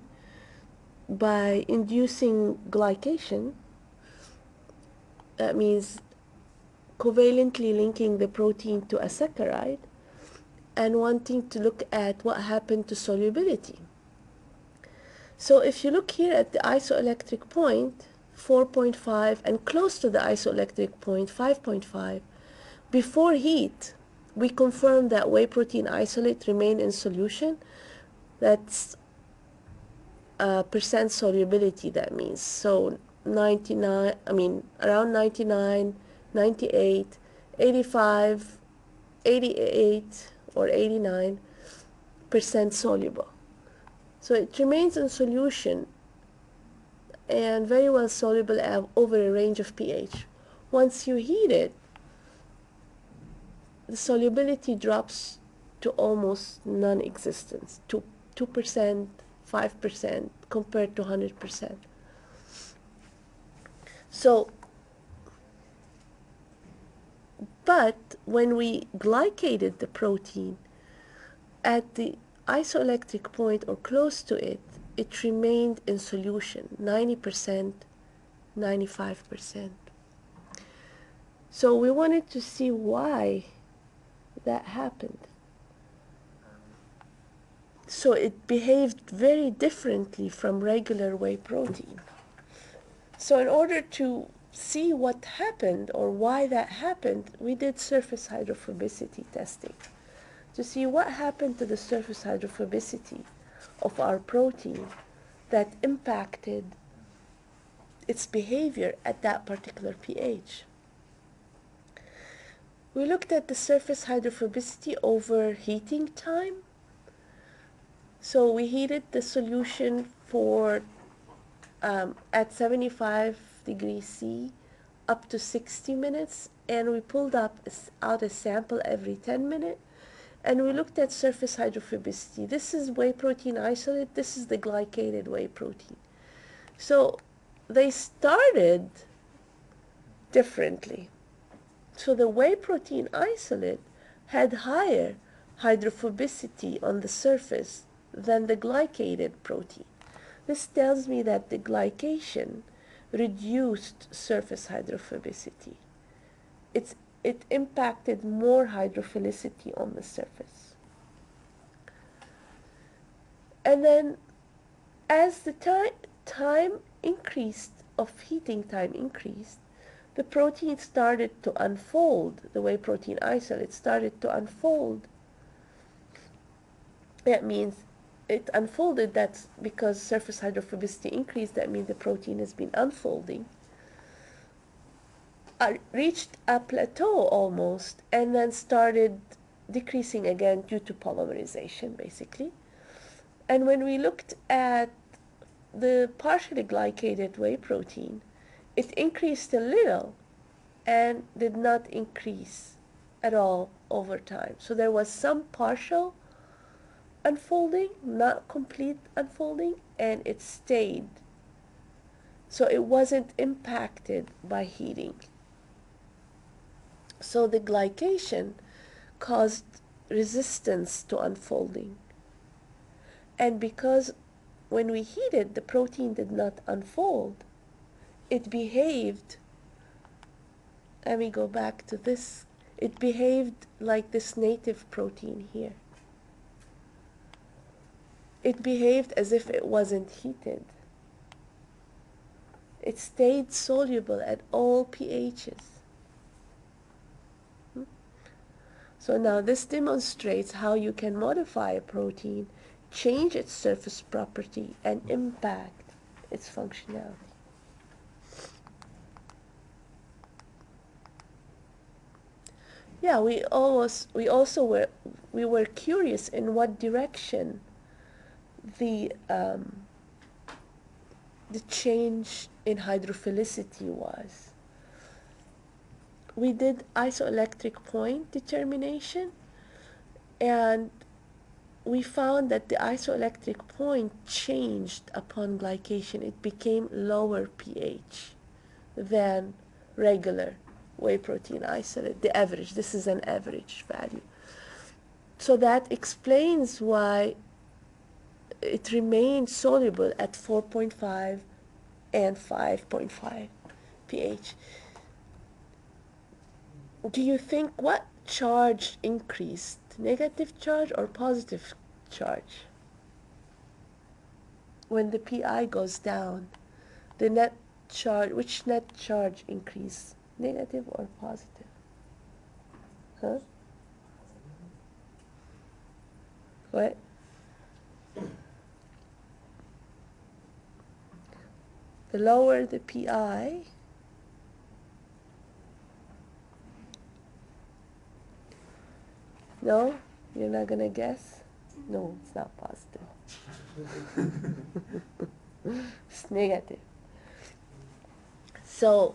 Speaker 1: by inducing glycation, that means covalently linking the protein to a saccharide, and wanting to look at what happened to solubility. So if you look here at the isoelectric point, 4.5, and close to the isoelectric point, 5.5, before heat, we confirm that whey protein isolate remain in solution. That's percent solubility, that means. So 99, around 99, 98, 85, 88, or 89% soluble. So it remains in solution and very well soluble over a range of pH. Once you heat it, the solubility drops to almost non-existence, to 2%, 5% compared to 100%. So, but when we glycated the protein at the isoelectric point or close to it, it remained in solution, 90%, 95%. So we wanted to see why that happened. So it behaved very differently from regular whey protein. So in order to see what happened or why that happened, we did surface hydrophobicity testing to see what happened to the surface hydrophobicity of our protein that impacted its behavior at that particular pH. We looked at the surface hydrophobicity over heating time. So we heated the solution for at 75 degrees C up to 60 minutes, and we pulled out a sample every 10 minutes, and we looked at surface hydrophobicity. This is whey protein isolate, this is the glycated whey protein. So they started differently. So the whey protein isolate had higher hydrophobicity on the surface than the glycated protein. This tells me that the glycation reduced surface hydrophobicity. It impacted more hydrophilicity on the surface. And then as the time increased, of heating time increased, the protein started to unfold. The whey protein isolate started to unfold. That means it unfolded. That's because surface hydrophobicity increased. That means the protein has been unfolding. Reached a plateau almost, and then started decreasing again due to polymerization, basically. And when we looked at the partially glycated whey protein, it increased a little and did not increase at all over time. So there was some partial unfolding, not complete unfolding, and it stayed. So it wasn't impacted by heating. So the glycation caused resistance to unfolding. And because when we heated, the protein did not unfold, it behaved, let me go back to this, it behaved like this native protein here. It behaved as if it wasn't heated. It stayed soluble at all pHs. So now this demonstrates how you can modify a protein, change its surface property, and impact its functionality. Yeah, we were curious in what direction the change in hydrophilicity was. We did isoelectric point determination, and we found that the isoelectric point changed upon glycation. It became lower pH than regular whey protein isolate, the average. This is an average value. So that explains why it remains soluble at 4.5 and 5.5 pH. Do you think what charge increased? Negative charge or positive charge? When the pI goes down, the net charge, which net charge increase? Negative or positive? Huh? What? The lower the pI, no? You're not gonna guess? No, it's not positive. It's negative. So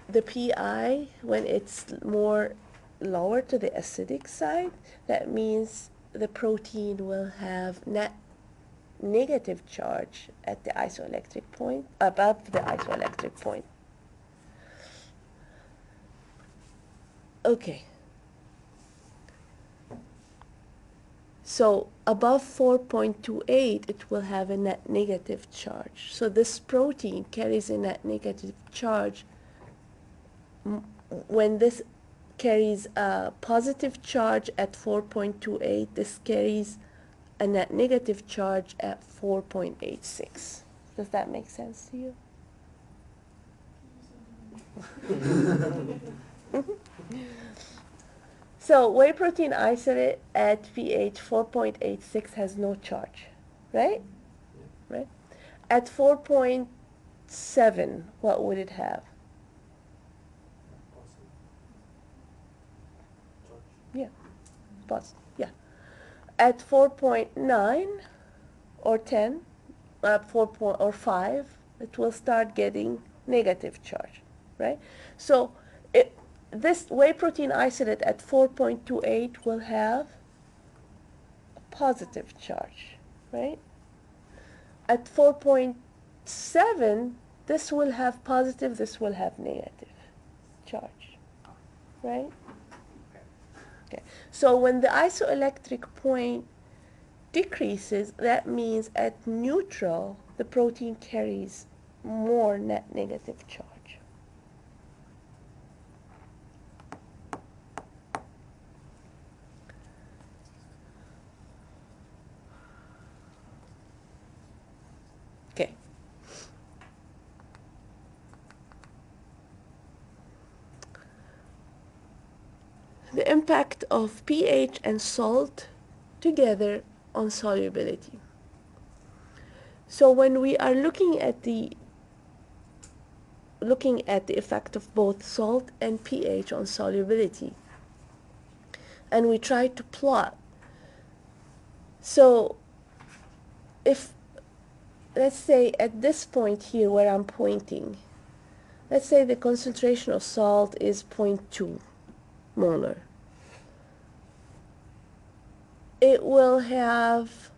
Speaker 1: the pI, when it's more lower to the acidic side, that means the protein will have net negative charge at the isoelectric point, above the isoelectric point. Okay. So above 4.28, it will have a net negative charge. So this protein carries a net negative charge. When this carries a positive charge at 4.28, this carries a net negative charge at 4.86. Does that make sense to you? So whey protein isolate at pH 4.86 has no charge, right? Right? At 4.7, what would it have? Yeah, positive, yeah. At 4.9 or 10, 5, it will start getting negative charge, right? So this whey protein isolate at 4.28 will have a positive charge, right? At 4.7, this will have positive, this will have negative charge, right? Okay. So when the isoelectric point decreases, that means at neutral, the protein carries more net negative charge. Okay. The impact of pH and salt together on solubility. So when we are looking at the effect of both salt and pH on solubility, and we try to plot. So if, let's say at this point here where I'm pointing, let's say the concentration of salt is 0.2 molar. It will have,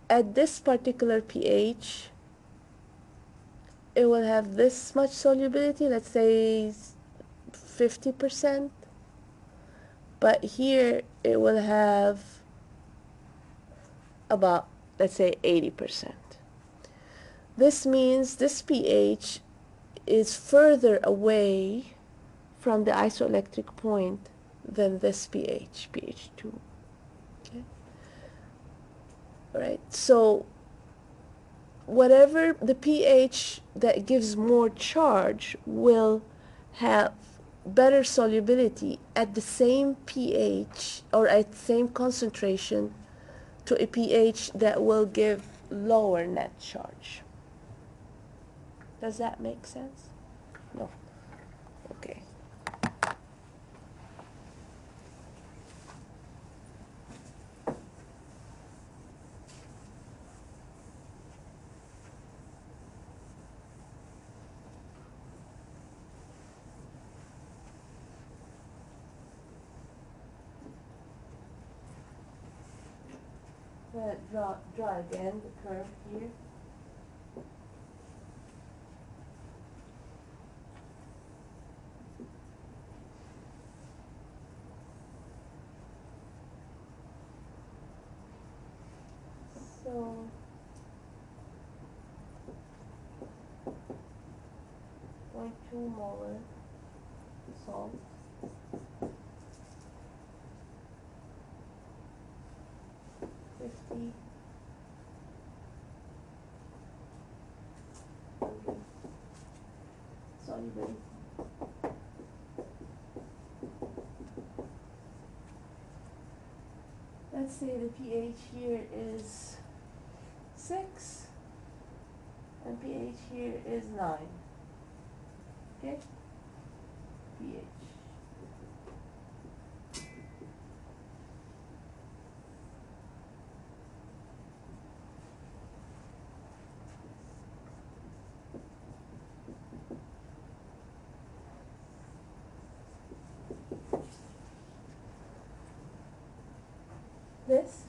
Speaker 1: at this particular pH, it will have this much solubility, let's say 50%, but here it will have about, let's say 80%. This means this pH is further away from the isoelectric point than this pH, pH 2. Okay? All right, so whatever the pH that gives more charge will have better solubility at the same pH or at the same concentration to a pH that will give lower net charge. Does that make sense? No. Okay. Draw again the curve here. So So 0.2 molar salt. Fifty. 100 solubility. Let's say the pH here is 6 and pH here is 9. Okay? pH. This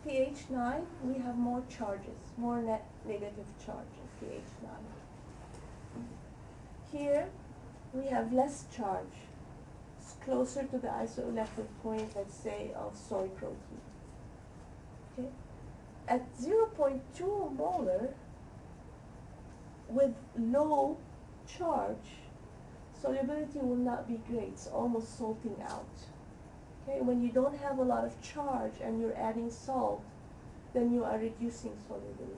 Speaker 1: pH 9, we have more charges, more net negative charge in pH 9. Here we have less charge. It's closer to the isoelectric point, let's say, of soy protein. Okay? At 0.2 molar, with low charge, solubility will not be great. It's almost salting out. Okay? When you don't have a lot of charge and you're adding salt, then you are reducing solubility.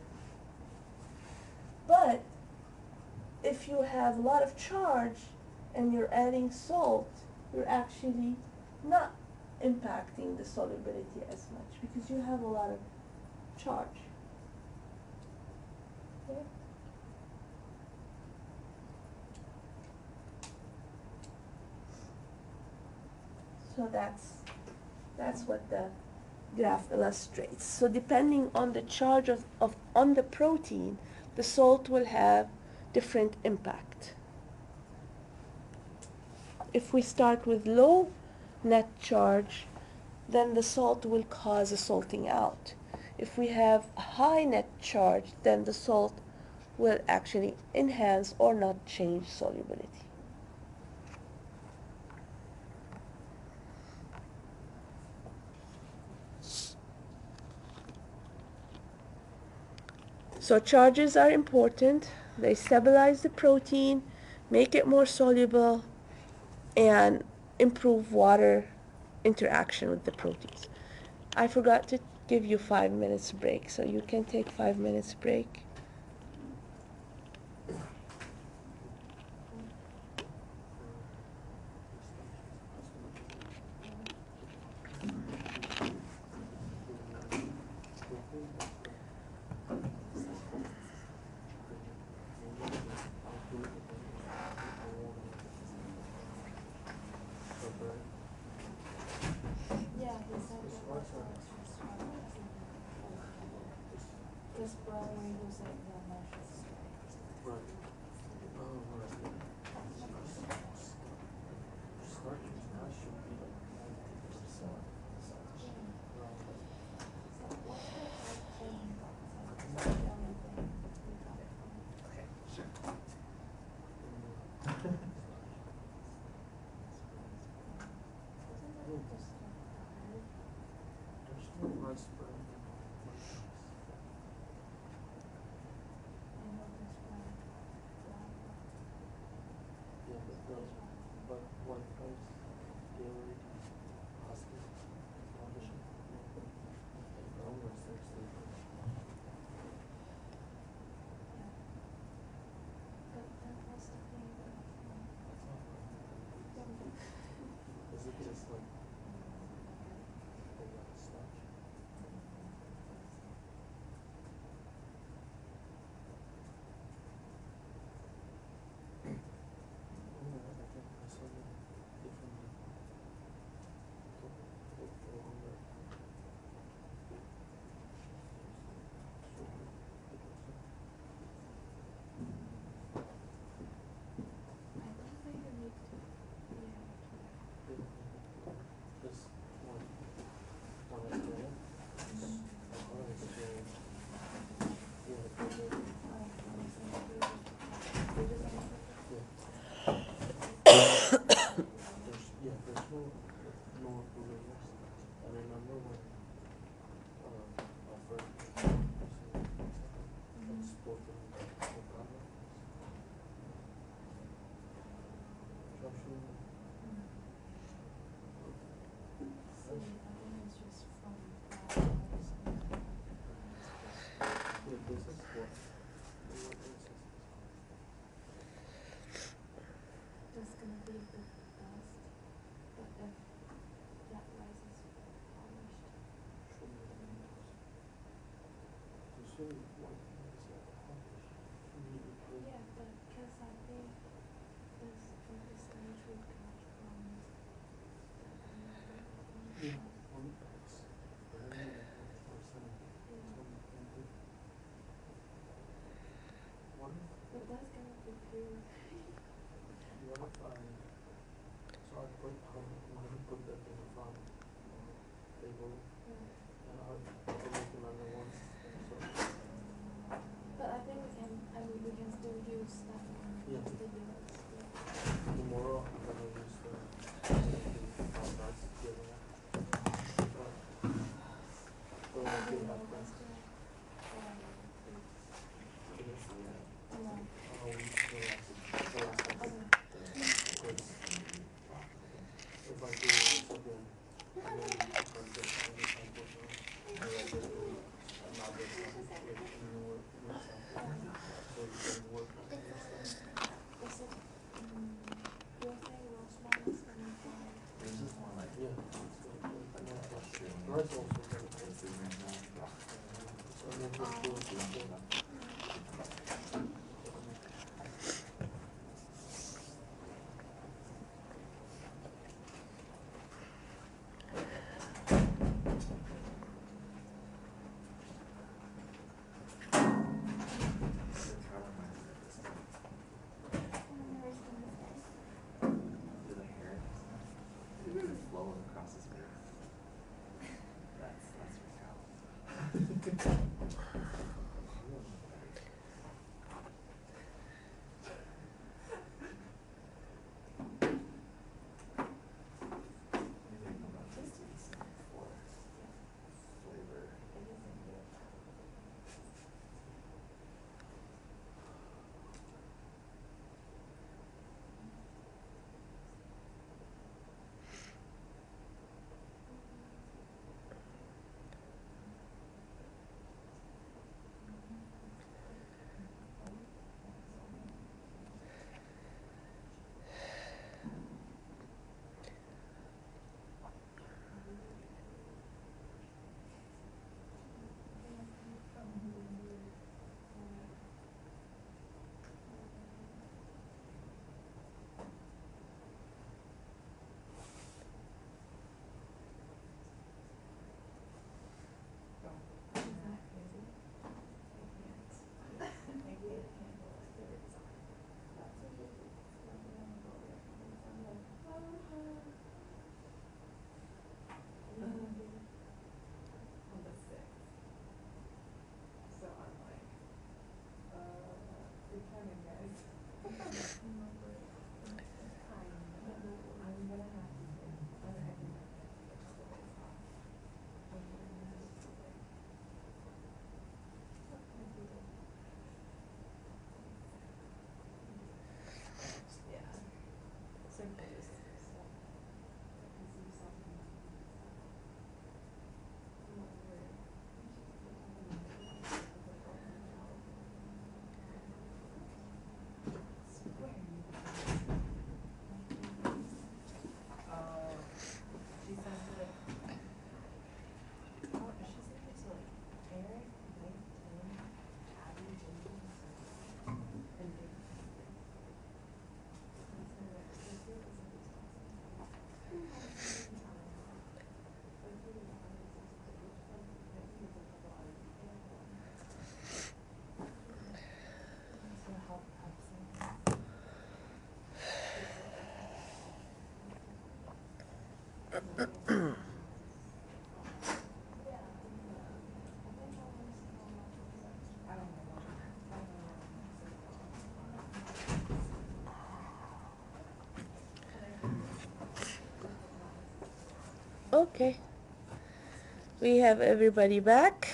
Speaker 1: But if you have a lot of charge and you're adding salt, you're actually not impacting the solubility as much because you have a lot of charge. Okay? So that's what the graph illustrates. So depending on the charge on the protein, the salt will have different impact. If we start with low net charge, then the salt will cause a salting out. If we have high net charge, then the salt will actually enhance or not change solubility. So charges are important. They stabilize the protein, make it more soluble, and improve water interaction with the proteins. I forgot to give you 5 minutes break, so you can take 5 minutes break.
Speaker 4: Yeah, he said that was just probably using the measures. There's gonna be a bit of dust, but if that rice is polished. Yeah, but because I think this stage would come from the but that's gonna be pure. But I think we can, we can still use that one.
Speaker 7: Yeah.
Speaker 4: The US.
Speaker 7: Tomorrow I'm gonna use the nice together. So I feel like that. If I do this again, maybe different things, I like to do another one with newer something. So you can work on this stuff.
Speaker 4: Is it, you're saying Rosemont is 25?
Speaker 6: There's just one like,
Speaker 7: Yeah. Rice also very tasty. So I'm just doing this thing.
Speaker 6: do the hair flowing across his face. That's your cow. Flavor. On the 6th. So I'm like, good timing, guys. I'm gonna have to yeah. Simple just stuff. She says that, oh, she said it's like Eric, Mike, Tim, Abby, Jason, and Dick.
Speaker 1: Okay. We have everybody back.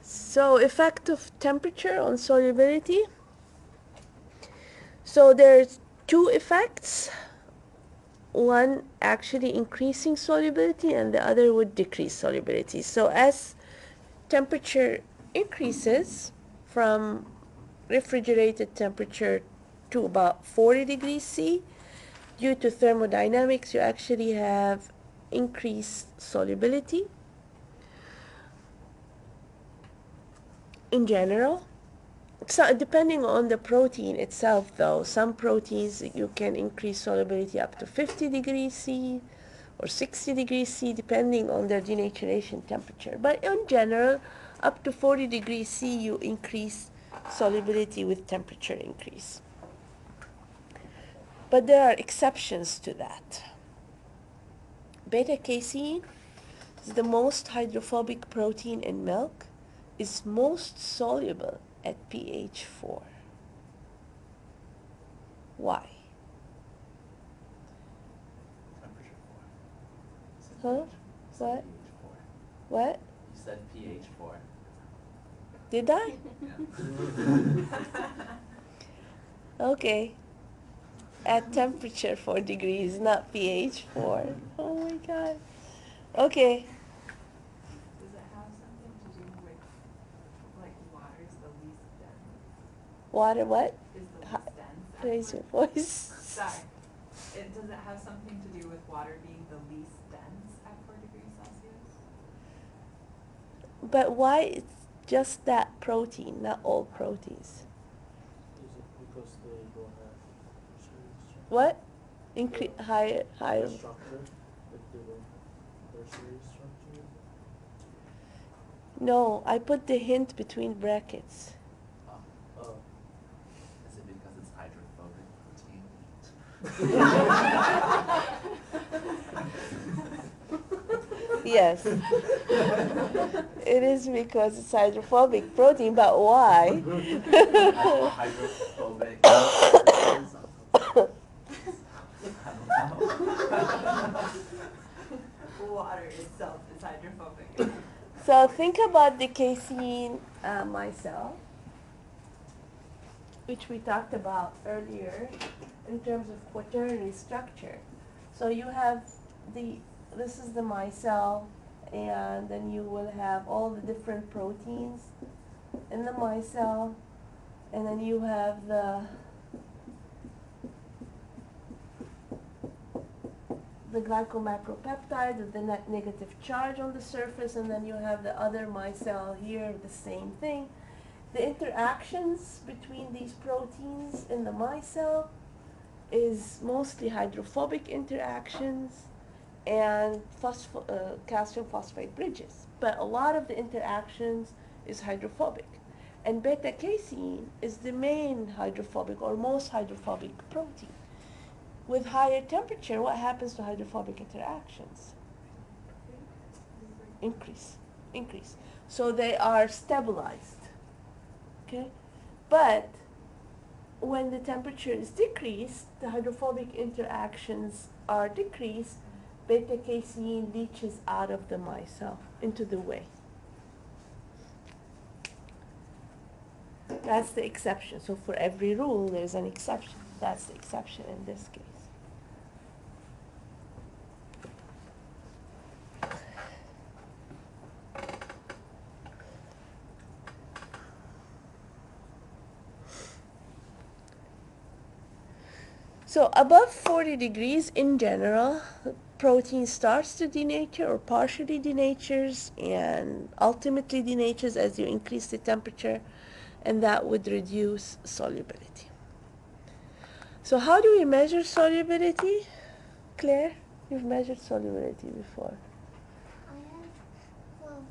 Speaker 1: So, effect of temperature on solubility. So there's two effects. one actually increasing solubility and the other would decrease solubility. So as temperature increases from refrigerated temperature to about 40 degrees C, due to thermodynamics, you actually have increased solubility in general. So depending on the protein itself, though, some proteins you can increase solubility up to 50 degrees C or 60 degrees C, depending on their denaturation temperature. But in general, up to 40 degrees C, you increase solubility with temperature increase. But there are exceptions to that. Beta-casein is the most hydrophobic protein in milk, is most soluble at pH 4. Why?
Speaker 6: Temperature 4.
Speaker 1: Huh? What?
Speaker 6: pH 4.
Speaker 1: What?
Speaker 6: You said pH 4.
Speaker 1: Did I?
Speaker 6: Yeah.
Speaker 1: Okay. At temperature 4 degrees, not pH 4. Oh my god. Okay.
Speaker 5: Does it have something to do with, like, water is the least dense?
Speaker 1: Water what?
Speaker 5: Is the
Speaker 1: Ha-
Speaker 5: least dense at
Speaker 1: Raise
Speaker 5: 4
Speaker 1: your voice.
Speaker 5: Sorry. Does it have something to do with water being the least dense at 4 degrees Celsius?
Speaker 1: But why it's just that protein, not all proteins?
Speaker 7: Is it because they don't have tertiary structure?
Speaker 1: What?
Speaker 7: The-
Speaker 1: Higher.
Speaker 7: The structure, like they don't have tertiary structure?
Speaker 1: No, I put the hint between brackets.
Speaker 6: Oh,
Speaker 7: Oh.
Speaker 6: is it because it's hydrophobic protein?
Speaker 1: Yes. It is because it's hydrophobic protein, but why?
Speaker 6: Hydrophobic. I don't know.
Speaker 5: Water itself is hydrophobic.
Speaker 1: So think about the casein micelle, which we talked about earlier in terms of quaternary structure. So you have this is the micelle, and then you will have all the different proteins in the micelle, and then you have the glycomacropeptide with the net negative charge on the surface, and then you have the other micelle here, the same thing. The interactions between these proteins in the micelle is mostly hydrophobic interactions and calcium phosphate bridges. But a lot of the interactions is hydrophobic. And beta-casein is the main hydrophobic or most hydrophobic protein. With higher temperature, what happens to hydrophobic interactions? Increase. So they are stabilized. Okay? But when the temperature is decreased, the hydrophobic interactions are decreased, beta-casein leaches out of the micelle into the whey. That's the exception. So for every rule, there's an exception. That's the exception in this case. So above 40 degrees in general, protein starts to denature or partially denatures and ultimately denatures as you increase the temperature, and that would reduce solubility. So how do we measure solubility? Claire, you've measured solubility before.
Speaker 4: I have, well,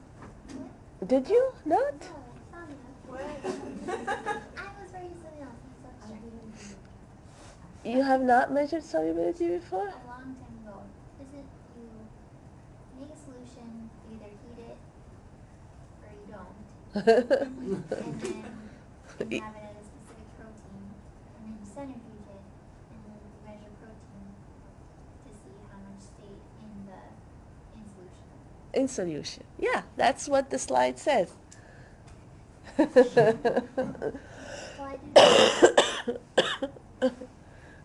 Speaker 4: what?
Speaker 1: Did you not?
Speaker 4: No, it's not enough. I was ready to something else. I'm so distracted.
Speaker 1: You have not measured solubility before?
Speaker 4: A long time ago. Is it you make a solution, you either heat it or you don't. And then you have it at a specific protein, and then you centrifuge it, and then you measure protein to see how much stayed in solution.
Speaker 1: In solution. Yeah, that's what the slide says.
Speaker 4: Well, I didn't.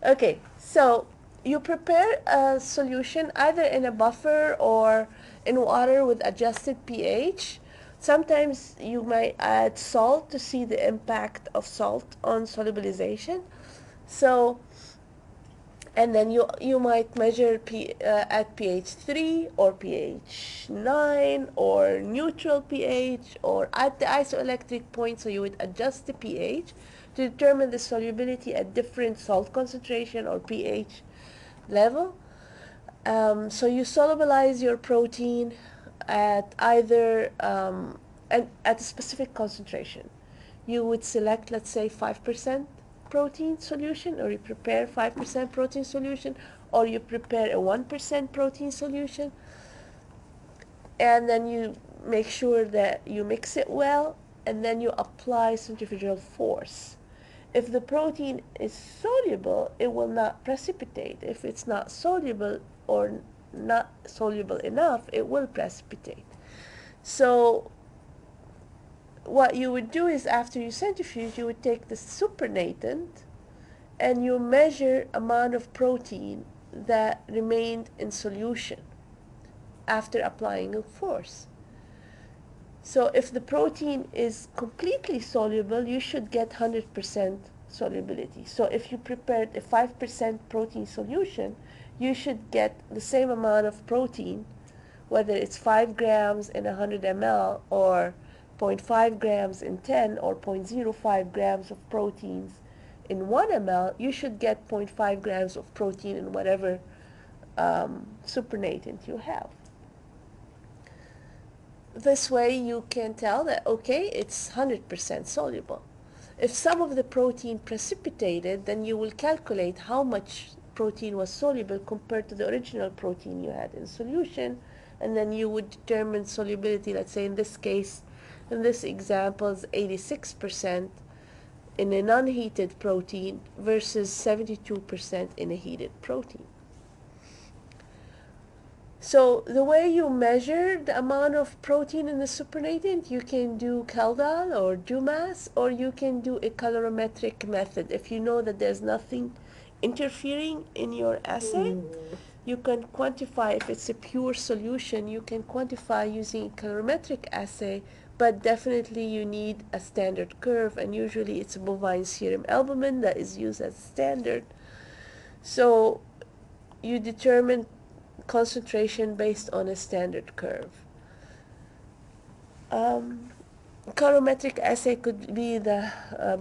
Speaker 1: Okay, so you prepare a solution either in a buffer or in water with adjusted pH. Sometimes you might add salt to see the impact of salt on solubilization. So, and then you might measure at pH 3 or pH 9 or neutral pH or at the isoelectric point, so you would adjust the pH to determine the solubility at different salt concentration or pH level. So you solubilize your protein at either at a specific concentration. You would select, let's say, 5% protein solution, or you prepare 5% protein solution, or you prepare a 1% protein solution, and then you make sure that you mix it well, and then you apply centrifugal force. If the protein is soluble, it will not precipitate. If it's not soluble or not soluble enough, it will precipitate. So what you would do is, after you centrifuge, you would take the supernatant and you measure amount of protein that remained in solution after applying a force. So if the protein is completely soluble, you should get 100% solubility. So if you prepared a 5% protein solution, you should get the same amount of protein, whether it's 5 grams in 100 ml or 0.5 grams in 10 or 0.05 grams of proteins in 1 ml, you should get 0.5 grams of protein in whatever supernatant you have. This way you can tell that, okay, it's 100% soluble. If some of the protein precipitated, then you will calculate how much protein was soluble compared to the original protein you had in solution, and then you would determine solubility. Let's say in this case, in this example, is 86% in a non-heated protein versus 72% in a heated protein. So the way you measure the amount of protein in the supernatant, you can do Kaldal or Dumas, or you can do a colorimetric method. If you know that there's nothing interfering in your assay, you can quantify. If it's a pure solution, you can quantify using a colorimetric assay, but definitely you need a standard curve, and usually it's a bovine serum albumin that is used as standard. So you determine concentration based on a standard curve. Colorimetric assay could be the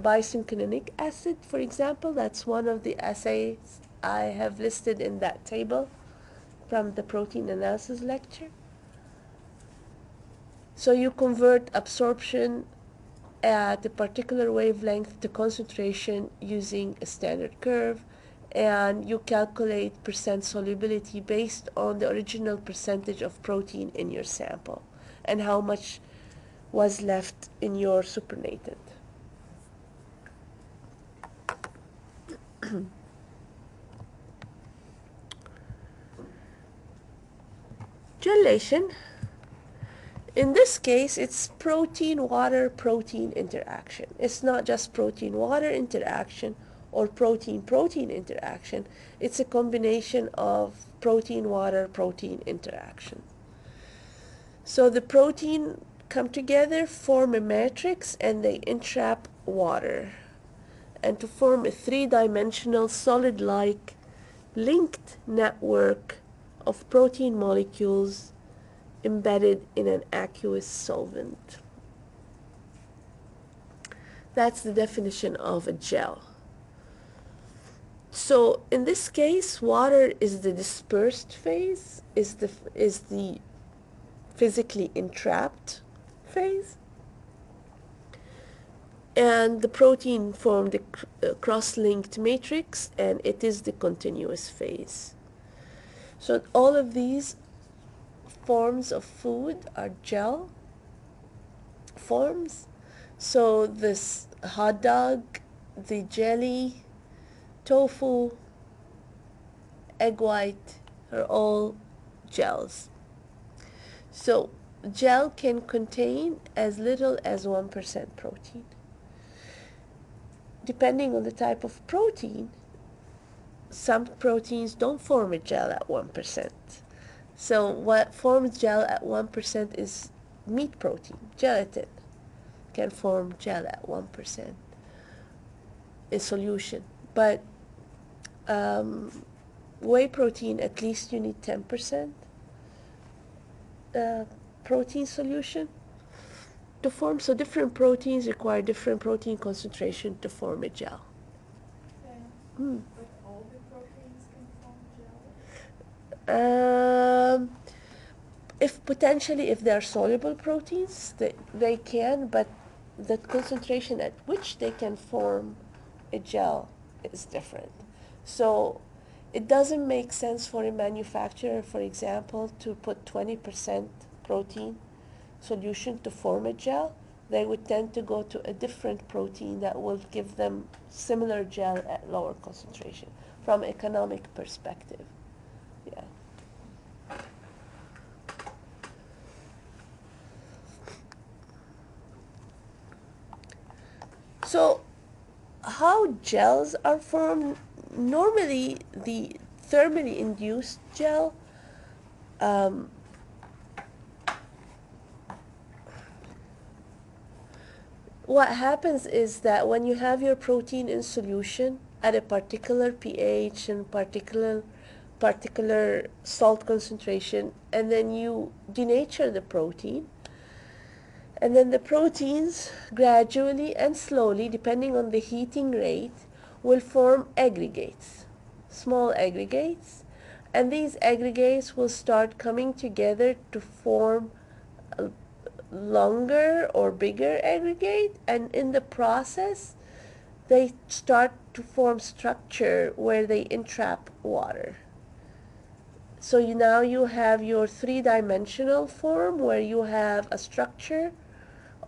Speaker 1: bisynchronic acid, for example. That's one of the assays I have listed in that table from the protein analysis lecture. So you convert absorption at a particular wavelength to concentration using a standard curve, and you calculate percent solubility based on the original percentage of protein in your sample and how much was left in your supernatant. Gelation. In this case, it's protein-water-protein interaction. It's not just protein-water interaction or protein-protein interaction. It's a combination of protein-water-protein interaction. So the protein come together, form a matrix, and they entrap water, and to form a three-dimensional solid-like linked network of protein molecules embedded in an aqueous solvent. That's the definition of a gel. So in this case, water is the dispersed phase, is the physically entrapped phase, and the protein formed a cross-linked matrix, and it is the continuous phase. So all of these forms of food are gel forms. So this hot dog, the jelly, tofu, egg white are all gels. So gel can contain as little as 1% protein. Depending on the type of protein, some proteins don't form a gel at 1%. So what forms gel at 1% is meat protein, gelatin can form gel at 1% in solution. But whey protein, at least you need 10% protein solution to form. So different proteins require different protein concentration to form a gel. Mm.
Speaker 5: But all the proteins can form gel?
Speaker 1: If they're soluble proteins, they can, but the concentration at which they can form a gel is different. So it doesn't make sense for a manufacturer, for example, to put 20% protein solution to form a gel. They would tend to go to a different protein that will give them similar gel at lower concentration from economic perspective. Yeah. So how gels are formed? Normally the thermally induced gel what happens is that when you have your protein in solution at a particular pH and particular salt concentration, and then you denature the protein, and then the proteins gradually and slowly, depending on the heating rate, will form aggregates, small aggregates, and these aggregates will start coming together to form a longer or bigger aggregate, and in the process they start to form structure where they entrap water. So now you have your three-dimensional form where you have a structure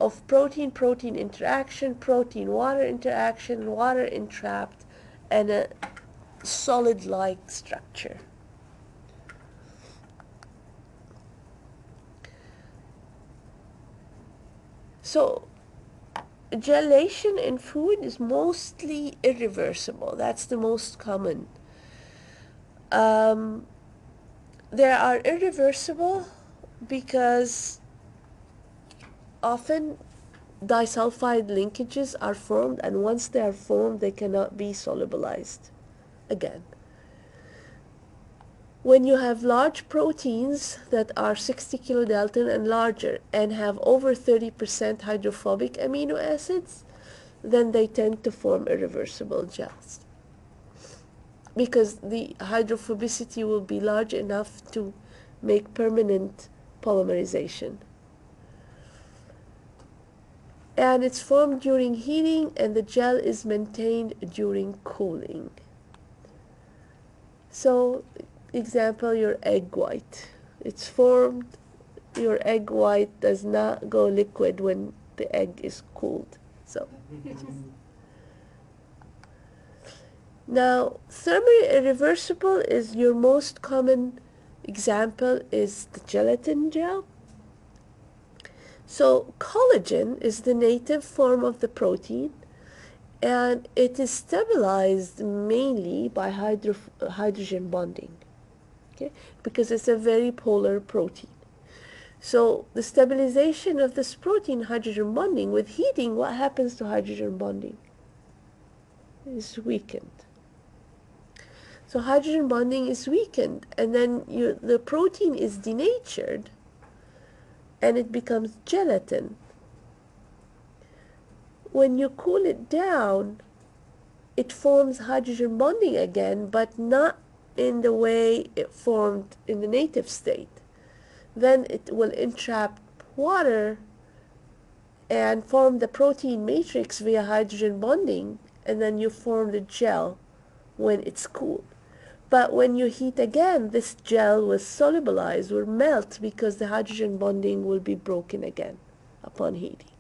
Speaker 1: of protein-protein interaction, protein-water interaction, water entrapped, and a solid-like structure. So gelation in food is mostly irreversible. That's the most common. There are irreversible because often disulfide linkages are formed, and once they are formed, they cannot be solubilized again. When you have large proteins that are 60 kilodalton and larger and have over 30% hydrophobic amino acids, then they tend to form irreversible gels because the hydrophobicity will be large enough to make permanent polymerization. And it's formed during heating, and the gel is maintained during cooling. So, example, your egg white. It's formed, your egg white does not go liquid when the egg is cooled. So, now, thermally irreversible is your most common example is the gelatin gel. So collagen is the native form of the protein, and it is stabilized mainly by hydrogen bonding, okay? Because it's a very polar protein. So the stabilization of this protein, hydrogen bonding, with heating, what happens to hydrogen bonding? It is weakened. So hydrogen bonding is weakened, and then the protein is denatured, and it becomes gelatin. When you cool it down, it forms hydrogen bonding again, but not in the way it formed in the native state. Then it will entrap water and form the protein matrix via hydrogen bonding, and then you form the gel when it's cooled. But when you heat again, this gel will solubilize, will melt, because the hydrogen bonding will be broken again upon heating.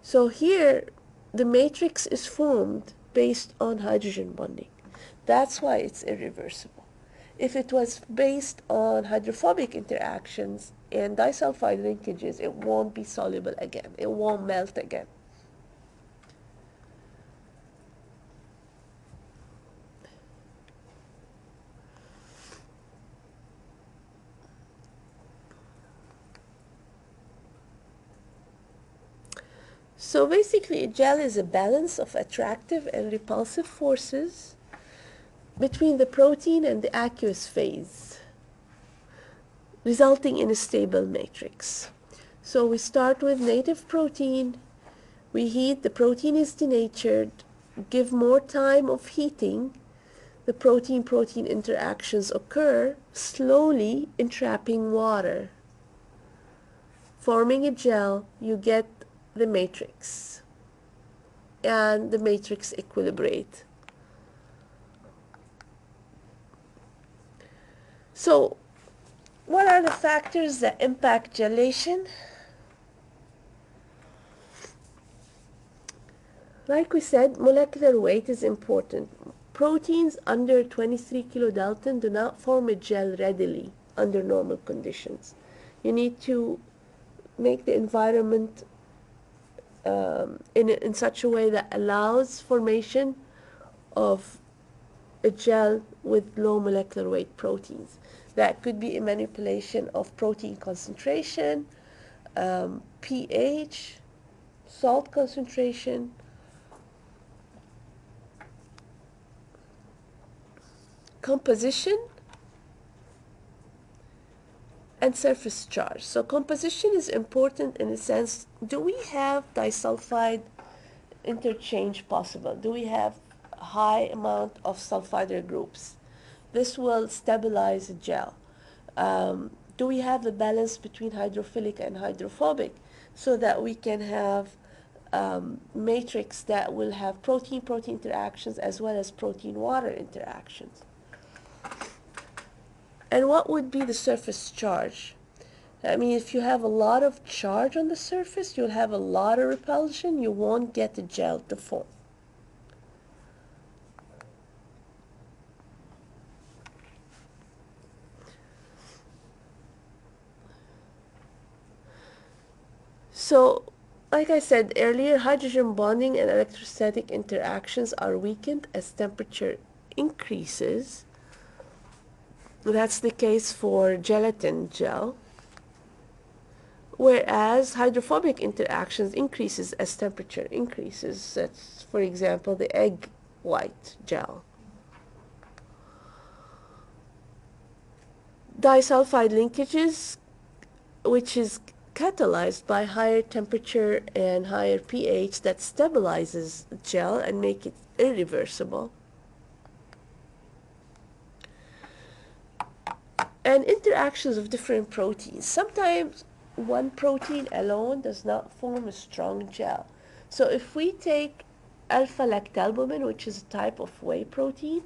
Speaker 1: So here, the matrix is formed based on hydrogen bonding. That's why it's irreversible. If it was based on hydrophobic interactions and disulfide linkages, it won't be soluble again. It won't melt again. So basically, a gel is a balance of attractive and repulsive forces between the protein and the aqueous phase, resulting in a stable matrix. So we start with native protein, we heat, the protein is denatured, give more time of heating, the protein-protein interactions occur, slowly entrapping water. Forming a gel, you get the matrix, and the matrix equilibrate. So, what are the factors that impact gelation? Like we said, molecular weight is important. Proteins under 23 kilodalton do not form a gel readily under normal conditions. You need to make the environment in such a way that allows formation of a gel with low molecular weight proteins. That could be a manipulation of protein concentration, pH, salt concentration, composition, and surface charge. So composition is important in the sense, do we have disulfide interchange possible? Do we have a high amount of sulfider groups? This will stabilize a gel. Do we have the balance between hydrophilic and hydrophobic so that we can have matrix that will have protein-protein interactions as well as protein-water interactions? And what would be the surface charge? I mean, if you have a lot of charge on the surface, you'll have a lot of repulsion, you won't get the gel to form. So, like I said earlier, hydrogen bonding and electrostatic interactions are weakened as temperature increases. That's the case for gelatin gel. Whereas hydrophobic interactions increases as temperature increases. That's, for example, the egg white gel. Disulfide linkages, which is catalyzed by higher temperature and higher pH, that stabilizes the gel and make it irreversible. And interactions of different proteins. Sometimes one protein alone does not form a strong gel. So if we take alpha-lactalbumin, which is a type of whey protein,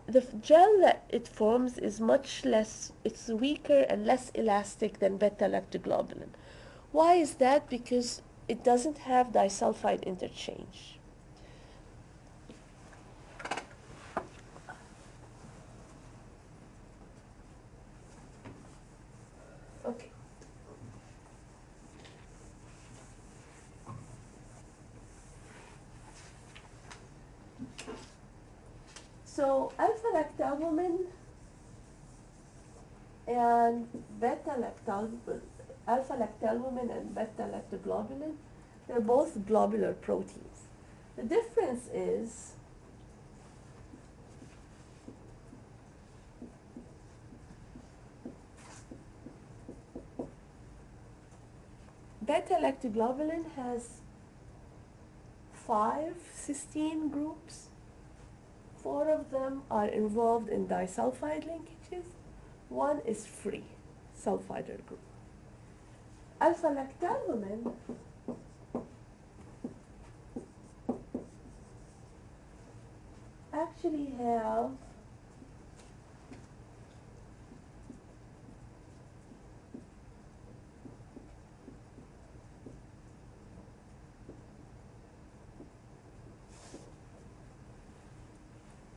Speaker 1: the gel that it forms is much less, it's weaker and less elastic than beta-lactoglobulin. Why is that? Because it doesn't have disulfide interchange. Okay. So alpha-lactalbumin and beta-lactalbumin, alpha-lactalbumin and beta-lactoglobulin, they're both globular proteins. The difference is beta-lactoglobulin has 5 cysteine groups. 4 of them are involved in disulfide linkages. 1 is free, sulfider group. Alpha-lactalbumin actually have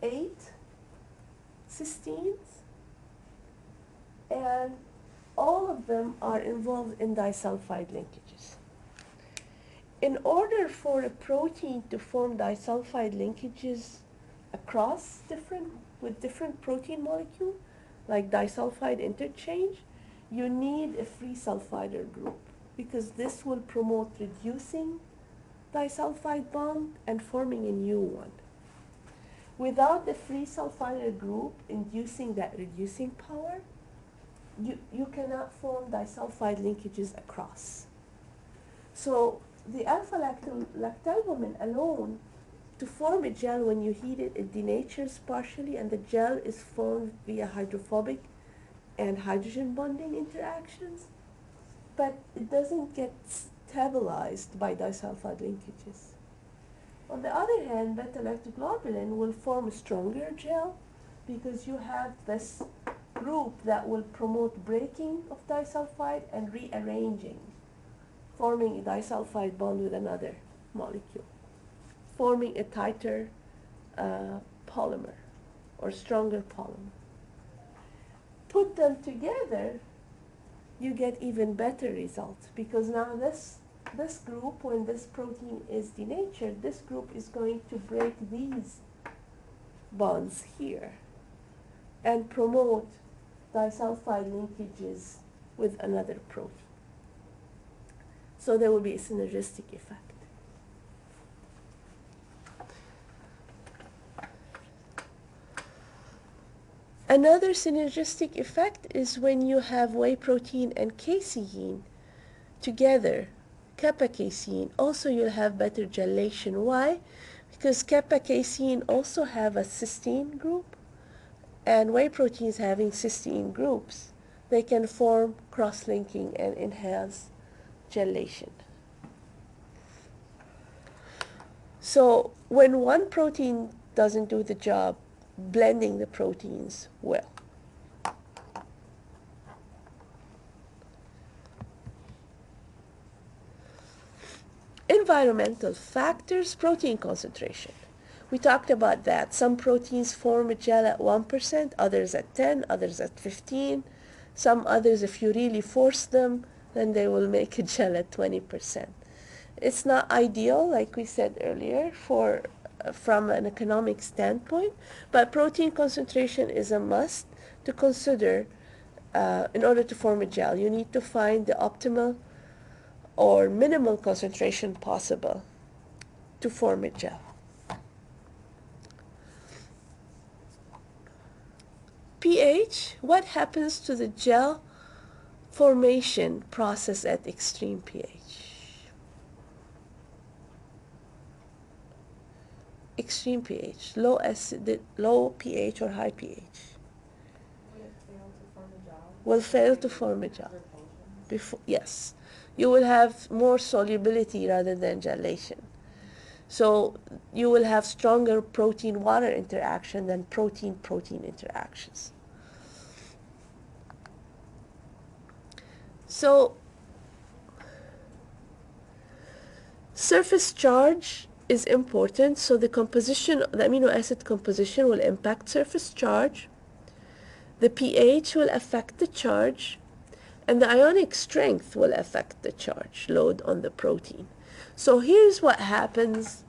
Speaker 1: eight cysteines, and all of them are involved in disulfide linkages. In order for a protein to form disulfide linkages across with different protein molecules, like disulfide interchange, you need a free sulfider group. because this will promote reducing disulfide bond and forming a new one. Without the free sulfonyl group inducing that reducing power, you cannot form disulfide linkages across. So the alpha-lactalbumin alone, to form a gel when you heat it, it denatures partially, and the gel is formed via hydrophobic and hydrogen bonding interactions, but it doesn't get stabilized by disulfide linkages. On the other hand, beta-lactoglobulin will form a stronger gel because you have this group that will promote breaking of disulfide and rearranging, forming a disulfide bond with another molecule, forming a tighter polymer or stronger polymer. Put them together, you get even better results, because now this group, when this protein is denatured, this group is going to break these bonds here and promote disulfide linkages with another protein. So there will be a synergistic effect. Another synergistic effect is when you have whey protein and casein together, kappa casein. Also, you'll have better gelation. Why? Because kappa casein also have a cysteine group, and whey proteins having cysteine groups, they can form cross-linking and enhance gelation. So when one protein doesn't do the job, blending the proteins will. Environmental factors, protein concentration. We talked about that. Some proteins form a gel at 1%, others at 10, others at 15. Some others, if you really force them, then they will make a gel at 20%. It's not ideal, like we said earlier, from an economic standpoint, but protein concentration is a must to consider in order to form a gel. You need to find the optimal or minimal concentration possible to form a gel. pH, what happens to the gel formation process at extreme pH? Extreme pH, low acid, low pH or high pH. Will fail to form a gel. Yes, you will have more solubility rather than gelation. So you will have stronger protein-water interaction than protein-protein interactions. So surface charge is important, so the composition, the amino acid composition will impact surface charge, the pH will affect the charge, and the ionic strength will affect the charge load on the protein. So here's what happens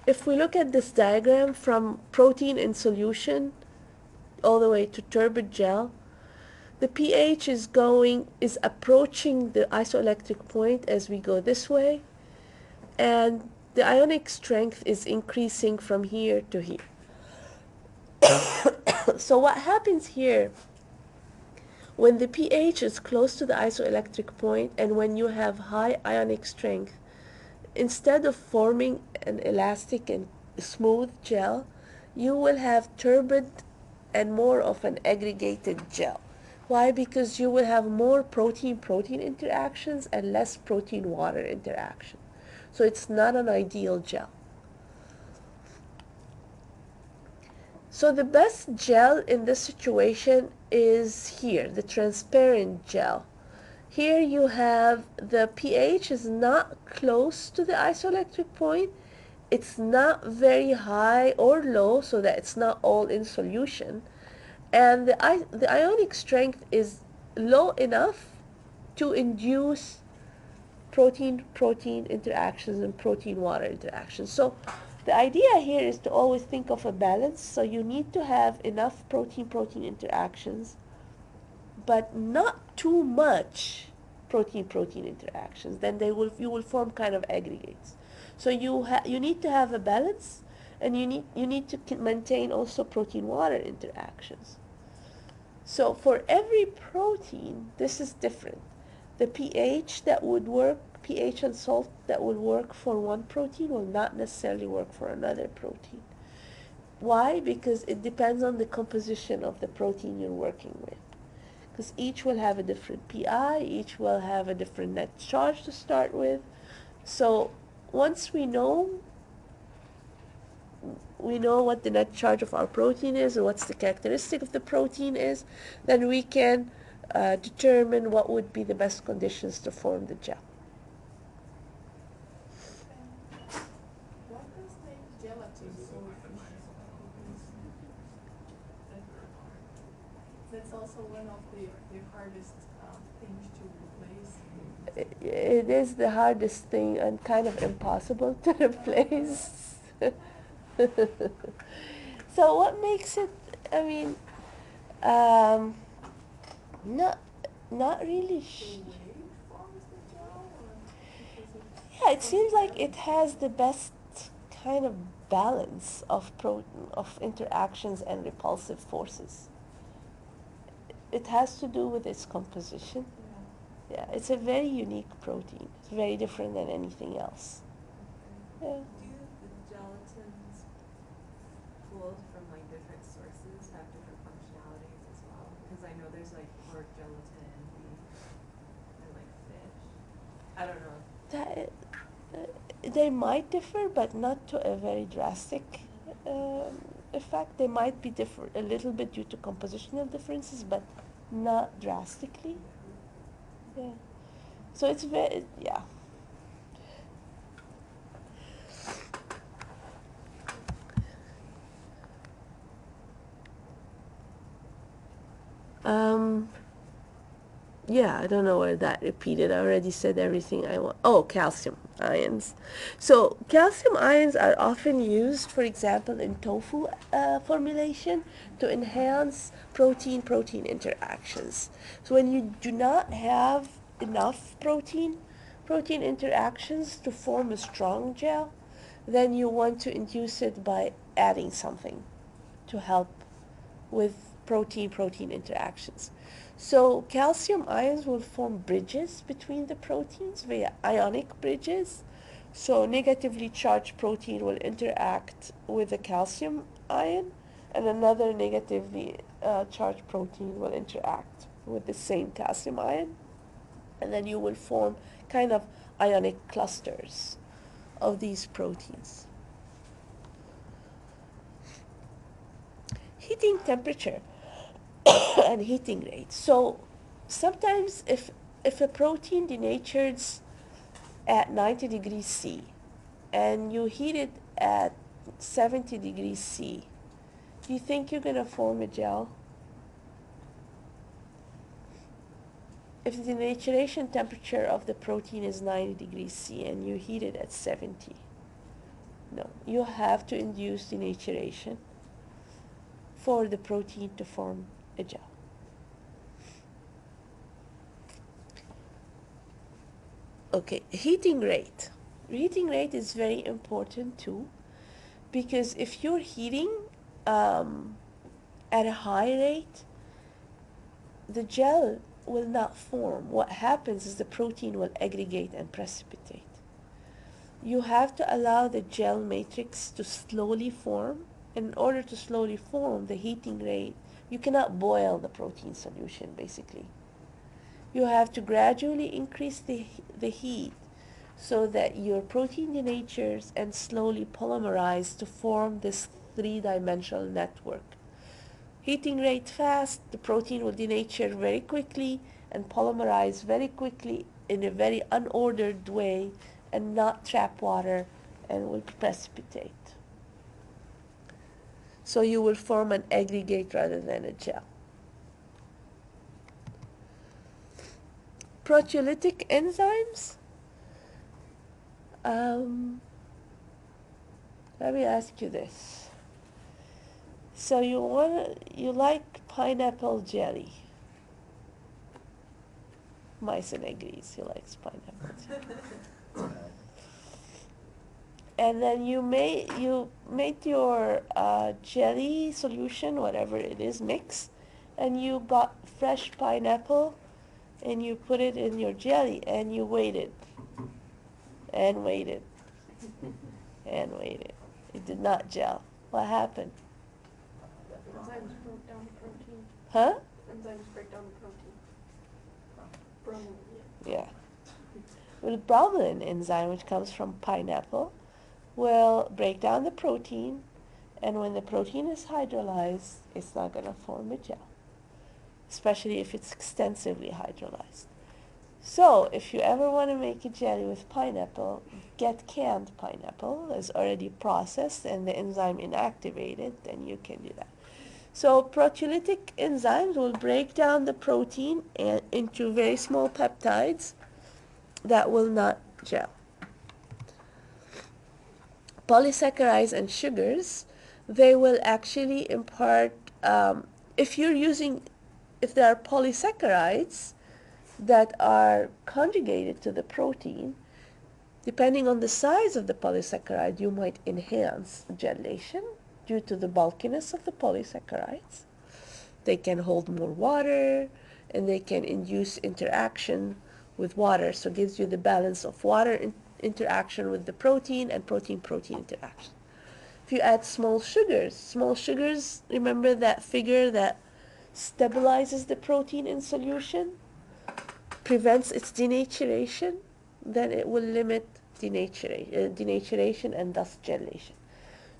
Speaker 1: if we look at this diagram from protein in solution all the way to turbid gel. The pH is approaching the isoelectric point as we go this way, and the ionic strength is increasing from here to here. So what happens here, when the pH is close to the isoelectric point and when you have high ionic strength, instead of forming an elastic and smooth gel, you will have turbid and more of an aggregated gel. Why? Because you will have more protein-protein interactions and less protein-water interaction. So it's not an ideal gel. So the best gel in this situation is here, the transparent gel. Here you have the pH is not close to the isoelectric point. It's not very high or low so that it's not all in solution. And the ionic strength is low enough to induce protein-protein interactions and protein-water interactions. So the idea here is to always think of a balance. So you need to have enough protein-protein interactions, but not too much protein-protein interactions, then you will form kind of aggregates. So you need to have a balance, and you need to maintain also protein-water interactions. So for every protein, this is different. The pH that would work, pH and salt that will work for one protein will not necessarily work for another protein. Why? Because it depends on the composition of the protein you're working with. Because each will have a different pI, each will have a different net charge to start with. So once we know what the net charge of our protein is, or what's the characteristic of the protein is, then we can determine what would be the best conditions to form the gel.
Speaker 2: What does make gelatin so fishy? That's also one of the hardest things to replace.
Speaker 1: It is the hardest thing and kind of impossible to replace. So what makes it, I mean, not really.
Speaker 2: The way it forms the gel, or because it
Speaker 1: Yeah, it seems like it has the best kind of balance of interactions and repulsive forces. It has to do with its composition.
Speaker 2: yeah.
Speaker 1: Yeah, it's a very unique protein. It's very different than anything else. Yeah.
Speaker 5: Do the gelatins pulled from like different sources have different functionalities as well? Because I know there's like pork gelatin and beef and like fish. I don't know.
Speaker 1: They might differ, but not to a very drastic effect. They might be different a little bit due to compositional differences, but not drastically. Yeah. So it's very, yeah. Yeah, I don't know where that repeated. I already said everything I want. Oh, calcium ions. So calcium ions are often used, for example, in tofu formulation to enhance protein-protein interactions. So when you do not have enough protein interactions to form a strong gel, then you want to induce it by adding something to help with protein-protein interactions. So calcium ions will form bridges between the proteins via ionic bridges. So negatively charged protein will interact with a calcium ion, and another negatively charged protein will interact with the same calcium ion. And then you will form kind of ionic clusters of these proteins. Heating temperature and heating rate. So sometimes if a protein denatures at 90 degrees C and you heat it at 70 degrees C, do you think you're going to form a gel? If the denaturation temperature of the protein is 90 degrees C and you heat it at 70, no, you have to induce denaturation for the protein to form a gel. Okay, heating rate. Heating rate is very important too, because if you're heating at a high rate, the gel will not form. What happens is the protein will aggregate and precipitate. You have to allow the gel matrix to slowly form. In order to slowly form, the heating rate, you cannot boil the protein solution basically. You have to gradually increase the heat so that your protein denatures and slowly polymerize to form this three-dimensional network. Heating rate fast, the protein will denature very quickly and polymerize very quickly in a very unordered way and not trap water and will precipitate. So you will form an aggregate rather than a gel. Proteolytic enzymes. Let me ask you this. So you like pineapple jelly. Myson agrees. He likes pineapples.
Speaker 6: Okay.
Speaker 1: And then you made your jelly solution, whatever it is, mix, and you got fresh pineapple, and you put it in your jelly, and you waited, and waited, and waited. It did not gel. What happened?
Speaker 3: Enzymes broke down the protein.
Speaker 1: Huh?
Speaker 3: Enzymes break down the protein. Bromelain, yeah.
Speaker 1: Yeah. Well, the bromelain enzyme, which comes from pineapple, will break down the protein, and when the protein is hydrolyzed, it's not going to form a gel, especially if it's extensively hydrolyzed. So if you ever want to make a jelly with pineapple, get canned pineapple that's already processed and the enzyme inactivated, then you can do that. So proteolytic enzymes will break down the protein into very small peptides that will not gel. Polysaccharides and sugars, they will actually impart, if there are polysaccharides that are conjugated to the protein, depending on the size of the polysaccharide, you might enhance gelation due to the bulkiness of the polysaccharides. They can hold more water, and they can induce interaction with water, so it gives you the balance of water interaction with the protein and protein-protein interaction. If you add small sugars, remember that figure that stabilizes the protein in solution, prevents its denaturation, then it will limit denaturation and thus gelation.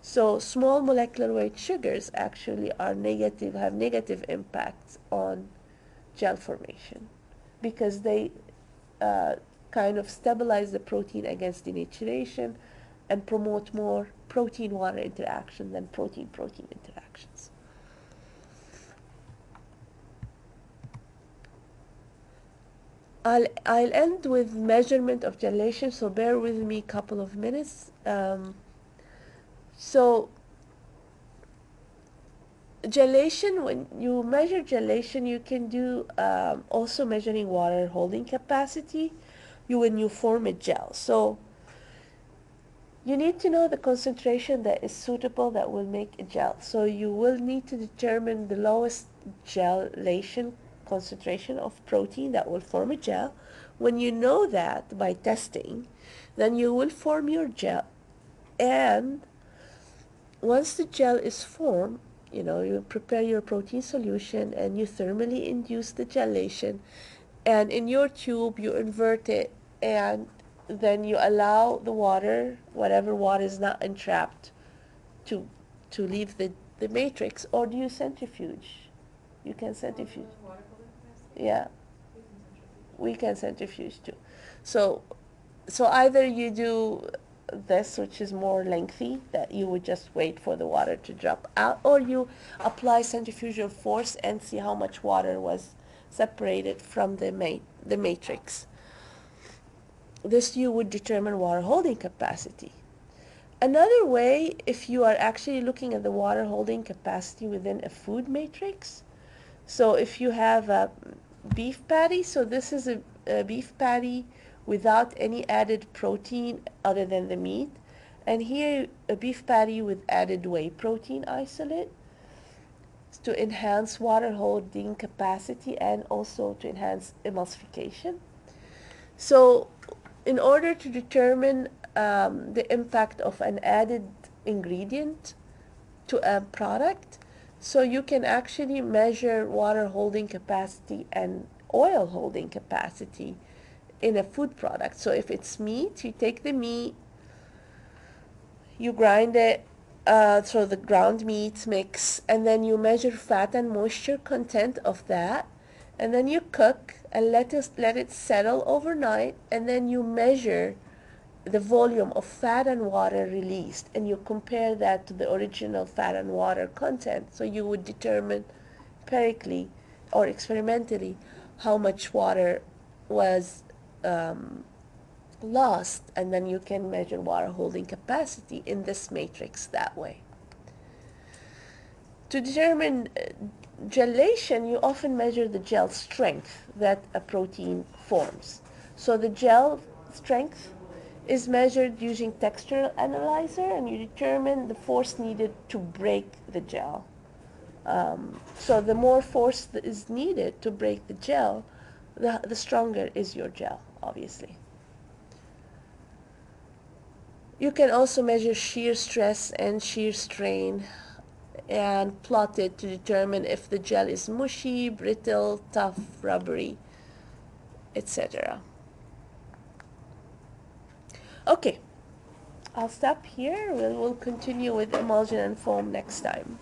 Speaker 1: So small molecular weight sugars actually have negative impacts on gel formation because they kind of stabilize the protein against denaturation and promote more protein-water interaction than protein-protein interactions. I'll end with measurement of gelation, so bear with me a couple of minutes. So gelation, when you measure gelation, you can do also measuring water holding capacity when you form a gel. So you need to know the concentration that is suitable that will make a gel. So you will need to determine the lowest gelation concentration of protein that will form a gel. When you know that by testing, then you will form your gel. And once the gel is formed, you prepare your protein solution and you thermally induce the gelation. And in your tube, you invert it, and then you allow the water, whatever water is not entrapped, to leave the matrix. Or do you centrifuge? You can centrifuge.
Speaker 5: Water holding capacity?
Speaker 1: Yeah,
Speaker 5: We can centrifuge.
Speaker 1: we can centrifuge too. So either you do this, which is more lengthy, that you would just wait for the water to drop out, or you apply centrifugal force and see how much water was separated from the matrix. This you would determine water holding capacity. Another way, if you are actually looking at the water holding capacity within a food matrix, so if you have a beef patty, so this is a beef patty without any added protein other than the meat, and here a beef patty with added whey protein isolate to enhance water holding capacity and also to enhance emulsification. So in order to determine the impact of an added ingredient to a product, so you can actually measure water holding capacity and oil holding capacity in a food product. So if it's meat, you take the meat, you grind it, so the ground meat mix, and then you measure fat and moisture content of that, and then you cook and let it settle overnight, and then you measure the volume of fat and water released, and you compare that to the original fat and water content. So you would determine empirically or experimentally how much water was lost, and then you can measure water holding capacity in this matrix that way. To determine gelation, you often measure the gel strength that a protein forms. So the gel strength is measured using texture analyzer, and you determine the force needed to break the gel. So the more force that is needed to break the gel, the stronger is your gel, obviously. You can also measure shear stress and shear strain and plot it to determine if the gel is mushy, brittle, tough, rubbery, etc. Okay, I'll stop here. We'll continue with emulsion and foam next time.